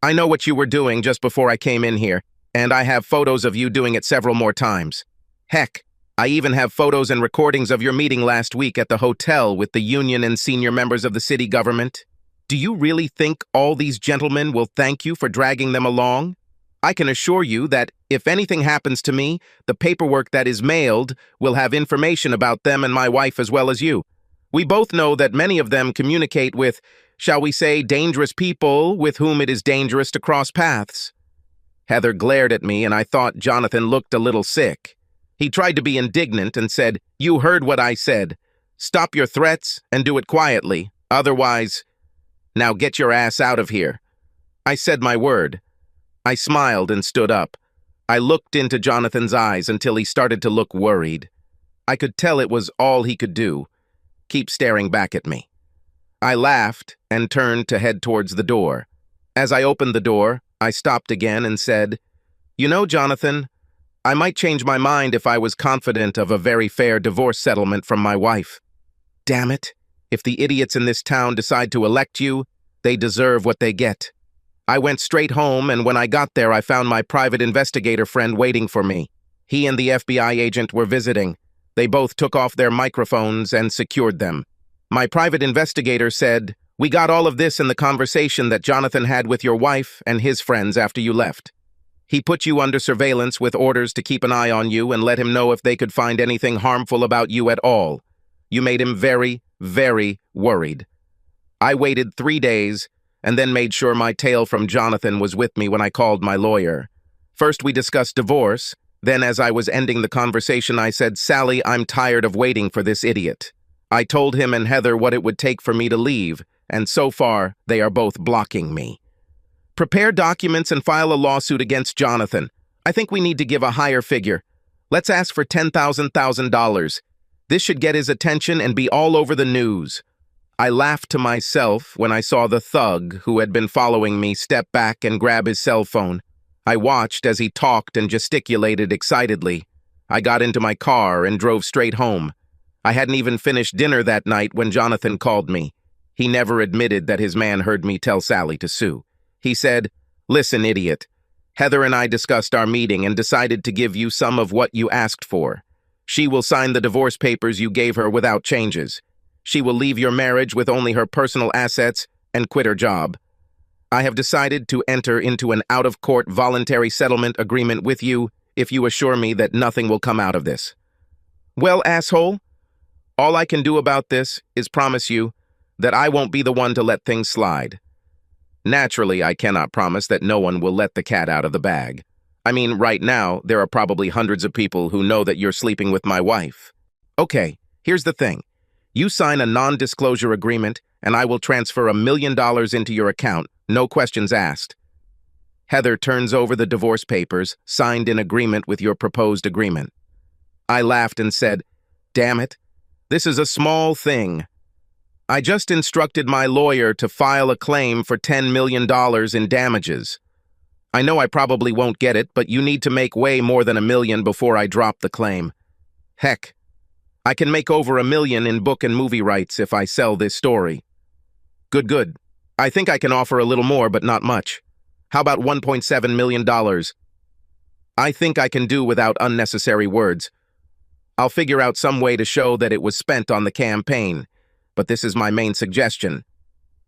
"I know what you were doing just before I came in here, and I have photos of you doing it several more times. Heck, I even have photos and recordings of your meeting last week at the hotel with the union and senior members of the city government. Do you really think all these gentlemen will thank you for dragging them along? I can assure you that if anything happens to me, the paperwork that is mailed will have information about them and my wife as well as you. We both know that many of them communicate with, shall we say, dangerous people with whom it is dangerous to cross paths. Heather glared at me, and I thought Jonathan looked a little sick. He tried to be indignant and said, "You heard what I said. Stop your threats and do it quietly. Otherwise, now get your ass out of here." I said my word. I smiled and stood up. I looked into Jonathan's eyes until he started to look worried. I could tell it was all he could do. Keep staring back at me. I laughed and turned to head towards the door. As I opened the door, I stopped again and said, "You know, Jonathan, I might change my mind if I was confident of a very fair divorce settlement from my wife. Damn it, if the idiots in this town decide to elect you, they deserve what they get." I went straight home, and when I got there, I found my private investigator friend waiting for me. He and the FBI agent were visiting. They both took off their microphones and secured them. My private investigator said, "We got all of this in the conversation that Jonathan had with your wife and his friends after you left. He put you under surveillance with orders to keep an eye on you and let him know if they could find anything harmful about you at all. You made him very, very worried. I waited 3 days and then made sure my tale from Jonathan was with me when I called my lawyer. First we discussed divorce, then as I was ending the conversation I said, 'Sally, I'm tired of waiting for this idiot.' I told him and Heather what it would take for me to leave, and so far they are both blocking me. Prepare documents and file a lawsuit against Jonathan. I think we need to give a higher figure. Let's ask for $10,000. This should get his attention and be all over the news." I laughed to myself when I saw the thug who had been following me step back and grab his cell phone. I watched as he talked and gesticulated excitedly. I got into my car and drove straight home. I hadn't even finished dinner that night when Jonathan called me. He never admitted that his man heard me tell Sally to sue. He said, "Listen, idiot. Heather and I discussed our meeting and decided to give you some of what you asked for. She will sign the divorce papers you gave her without changes. She will leave your marriage with only her personal assets and quit her job. I have decided to enter into an out-of-court voluntary settlement agreement with you if you assure me that nothing will come out of this." Well, asshole, all I can do about this is promise you that I won't be the one to let things slide. Naturally, I cannot promise that no one will let the cat out of the bag. I mean, right now, there are probably hundreds of people who know that you're sleeping with my wife. Okay, here's the thing. You sign a non-disclosure agreement, and I will transfer $1 million into your account, no questions asked. Heather turns over the divorce papers, signed in agreement with your proposed agreement. I laughed and said, "Damn it, this is a small thing. I just instructed my lawyer to file a claim for $10 million in damages. I know I probably won't get it, but you need to make way more than $1 million before I drop the claim. Heck, I can make over $1 million in book and movie rights if I sell this story." Good. I think I can offer a little more, but not much. How about $1.7 million? I think I can do without unnecessary words. I'll figure out some way to show that it was spent on the campaign, but this is my main suggestion.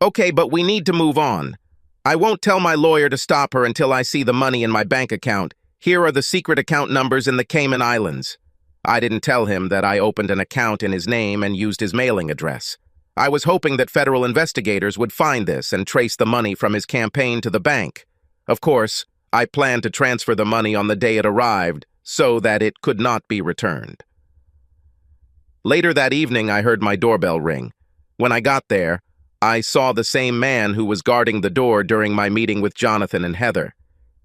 Okay, but we need to move on. I won't tell my lawyer to stop her until I see the money in my bank account. Here are the secret account numbers in the Cayman Islands. I didn't tell him that I opened an account in his name and used his mailing address. I was hoping that federal investigators would find this and trace the money from his campaign to the bank. Of course, I planned to transfer the money on the day it arrived so that it could not be returned. Later that evening, I heard my doorbell ring. When I got there, I saw the same man who was guarding the door during my meeting with Jonathan and Heather.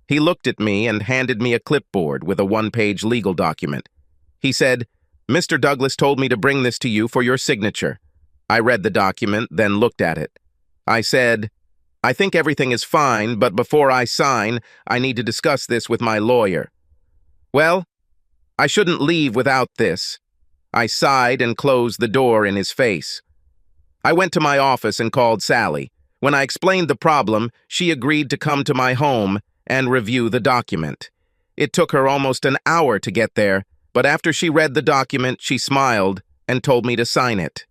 He looked at me and handed me a clipboard with a one-page legal document. He said, "Mr. Douglas told me to bring this to you for your signature." I read the document, then looked at it. I said, "I think everything is fine, but before I sign, I need to discuss this with my lawyer." "Well, I shouldn't leave without this." I sighed and closed the door in his face. I went to my office and called Sally. When I explained the problem, she agreed to come to my home and review the document. It took her almost an hour to get there, but after she read the document, she smiled and told me to sign it.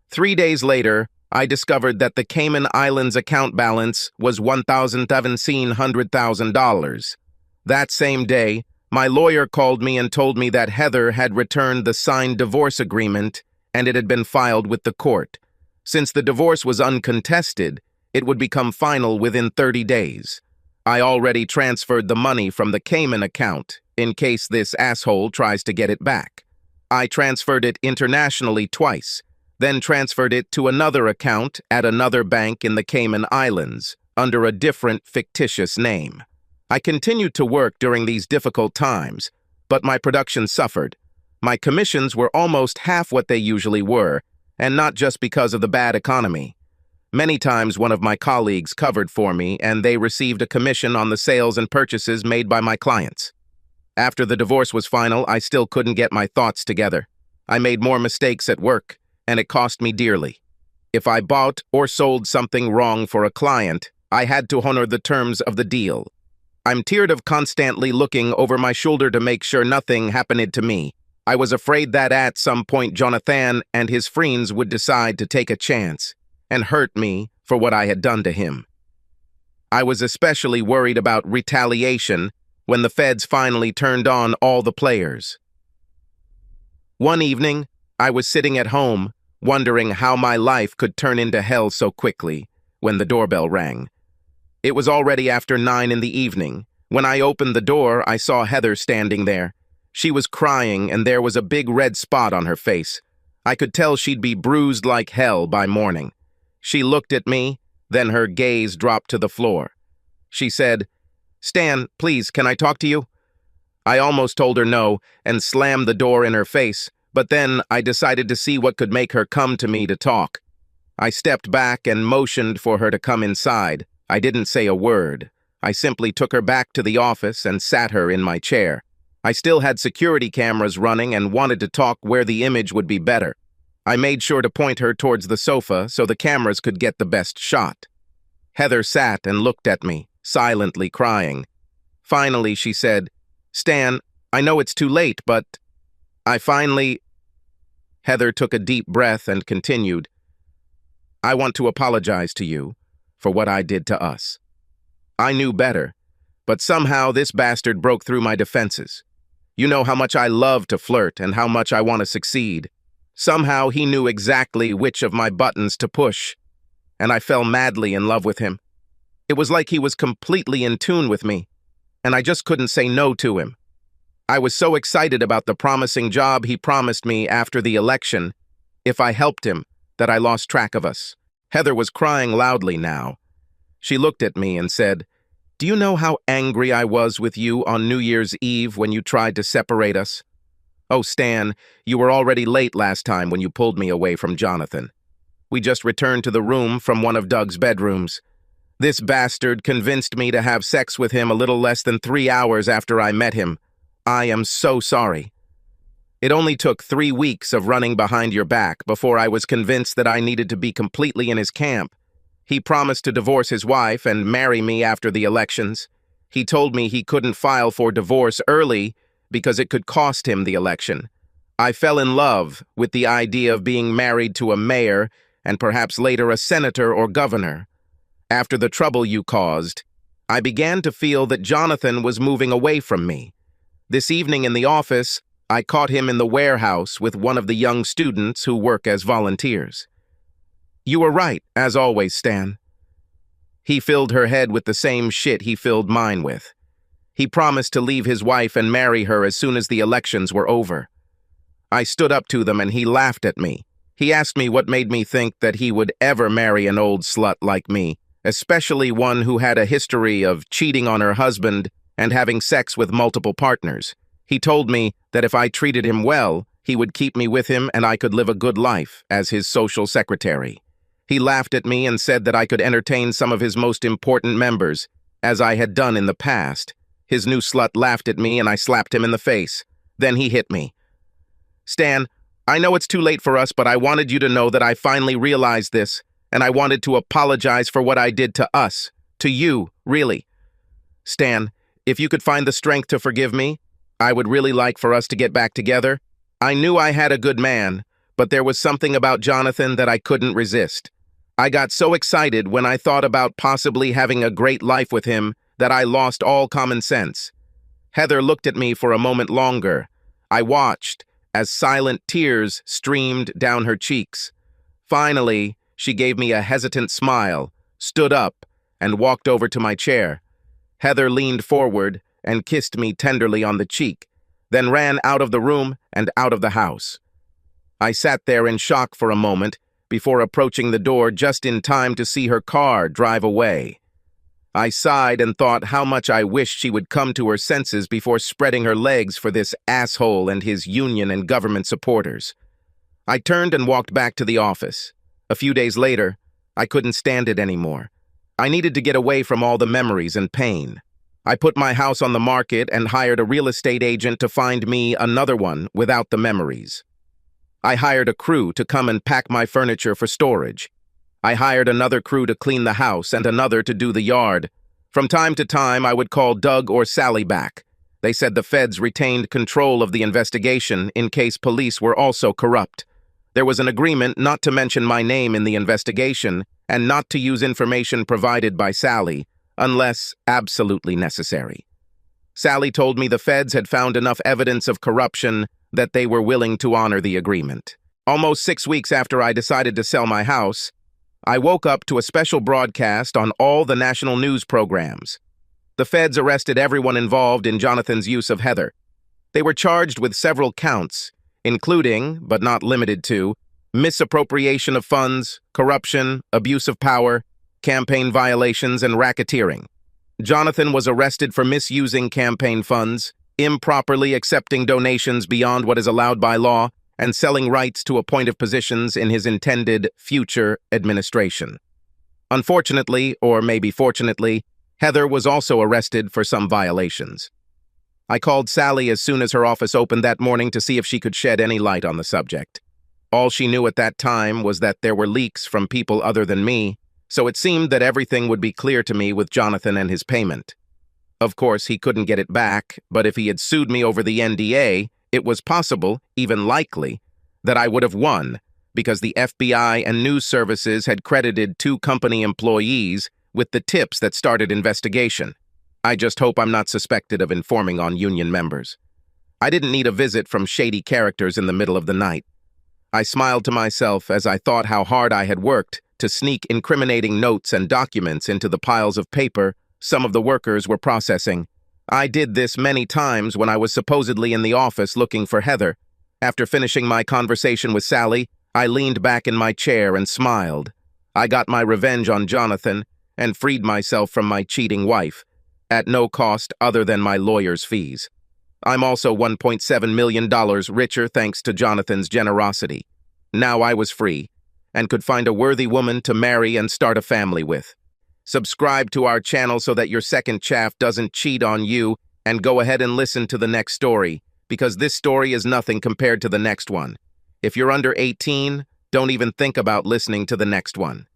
3 days later, I discovered that the Cayman Islands account balance was $1,700,000. That same day, my lawyer called me and told me that Heather had returned the signed divorce agreement and it had been filed with the court. Since the divorce was uncontested, it would become final within 30 days. I already transferred the money from the Cayman account in case this asshole tries to get it back. I transferred it internationally twice, then transferred it to another account at another bank in the Cayman Islands under a different fictitious name. I continued to work during these difficult times, but my production suffered. My commissions were almost half what they usually were, and not just because of the bad economy. Many times one of my colleagues covered for me, and they received a commission on the sales and purchases made by my clients. After the divorce was final, I still couldn't get my thoughts together. I made more mistakes at work, and it cost me dearly. If I bought or sold something wrong for a client, I had to honor the terms of the deal. I'm tired of constantly looking over my shoulder to make sure nothing happened to me. I was afraid that at some point Jonathan and his friends would decide to take a chance and hurt me for what I had done to him. I was especially worried about retaliation when the feds finally turned on all the players. One evening, I was sitting at home, wondering how my life could turn into hell so quickly, when the doorbell rang. It was already after 9 in the evening. When I opened the door, I saw Heather standing there. She was crying, and there was a big red spot on her face. I could tell she'd be bruised like hell by morning. She looked at me, then her gaze dropped to the floor. She said, "Stan, please, can I talk to you?" I almost told her no and slammed the door in her face, but then I decided to see what could make her come to me to talk. I stepped back and motioned for her to come inside. I didn't say a word. I simply took her back to the office and sat her in my chair. I still had security cameras running and wanted to talk where the image would be better. I made sure to point her towards the sofa so the cameras could get the best shot. Heather sat and looked at me, silently crying. Finally, she said, "Stan, I know it's too late, but Heather took a deep breath and continued, "I want to apologize to you for what I did to us. I knew better, but somehow this bastard broke through my defenses. You know how much I love to flirt and how much I want to succeed. Somehow he knew exactly which of my buttons to push, and I fell madly in love with him. It was like he was completely in tune with me, and I just couldn't say no to him. I was so excited about the promising job he promised me after the election, if I helped him, that I lost track of us." Heather was crying loudly now. She looked at me and said, "Do you know how angry I was with you on New Year's Eve when you tried to separate us? Oh, Stan, you were already late last time when you pulled me away from Jonathan. We just returned to the room from one of Doug's bedrooms. This bastard convinced me to have sex with him a little less than 3 hours after I met him. I am so sorry. It only took 3 weeks of running behind your back before I was convinced that I needed to be completely in his camp. He promised to divorce his wife and marry me after the elections. He told me he couldn't file for divorce early because it could cost him the election. I fell in love with the idea of being married to a mayor and perhaps later a senator or governor. After the trouble you caused, I began to feel that Jonathan was moving away from me. This evening in the office, I caught him in the warehouse with one of the young students who work as volunteers. You were right, as always, Stan. He filled her head with the same shit he filled mine with. He promised to leave his wife and marry her as soon as the elections were over. I stood up to them and he laughed at me. He asked me what made me think that he would ever marry an old slut like me, especially one who had a history of cheating on her husband and having sex with multiple partners. He told me that if I treated him well, he would keep me with him and I could live a good life as his social secretary. He laughed at me and said that I could entertain some of his most important members, as I had done in the past. His new slut laughed at me and I slapped him in the face. Then he hit me. Stan, I know it's too late for us, but I wanted you to know that I finally realized this, and I wanted to apologize for what I did to us. To you, really. Stan, if you could find the strength to forgive me, I would really like for us to get back together. I knew I had a good man, but there was something about Jonathan that I couldn't resist. I got so excited when I thought about possibly having a great life with him that I lost all common sense. Heather looked at me for a moment longer. I watched as silent tears streamed down her cheeks. Finally, she gave me a hesitant smile, stood up, and walked over to my chair. Heather leaned forward and kissed me tenderly on the cheek, then ran out of the room and out of the house. I sat there in shock for a moment before approaching the door just in time to see her car drive away. I sighed and thought how much I wished she would come to her senses before spreading her legs for this asshole and his union and government supporters. I turned and walked back to the office. A few days later, I couldn't stand it anymore. I needed to get away from all the memories and pain. I put my house on the market and hired a real estate agent to find me another one without the memories. I hired a crew to come and pack my furniture for storage. I hired another crew to clean the house and another to do the yard. From time to time, I would call Doug or Sally back. They said the feds retained control of the investigation in case police were also corrupt. There was an agreement not to mention my name in the investigation and not to use information provided by Sally, unless absolutely necessary. Sally told me the feds had found enough evidence of corruption that they were willing to honor the agreement. Almost 6 weeks after I decided to sell my house, I woke up to a special broadcast on all the national news programs. The feds arrested everyone involved in Jonathan's use of Heather. They were charged with several counts, including, but not limited to, misappropriation of funds, corruption, abuse of power, campaign violations, and racketeering. Jonathan was arrested for misusing campaign funds, improperly accepting donations beyond what is allowed by law, and selling rights to appointive positions in his intended future administration. Unfortunately, or maybe fortunately, Heather was also arrested for some violations. I called Sally as soon as her office opened that morning to see if she could shed any light on the subject. All she knew at that time was that there were leaks from people other than me, so it seemed that everything would be clear to me with Jonathan and his payment. Of course, he couldn't get it back, but if he had sued me over the NDA, it was possible, even likely, that I would have won, because the FBI and news services had credited 2 company employees with the tips that started investigation. I just hope I'm not suspected of informing on union members. I didn't need a visit from shady characters in the middle of the night. I smiled to myself as I thought how hard I had worked to sneak incriminating notes and documents into the piles of paper some of the workers were processing. I did this many times when I was supposedly in the office looking for Heather. After finishing my conversation with Sally, I leaned back in my chair and smiled. I got my revenge on Jonathan and freed myself from my cheating wife, at no cost other than my lawyer's fees. I'm also $1.7 million richer thanks to Jonathan's generosity. Now I was free and could find a worthy woman to marry and start a family with. Subscribe to our channel so that your second chaff doesn't cheat on you, and go ahead and listen to the next story, because this story is nothing compared to the next one. If you're under 18, don't even think about listening to the next one.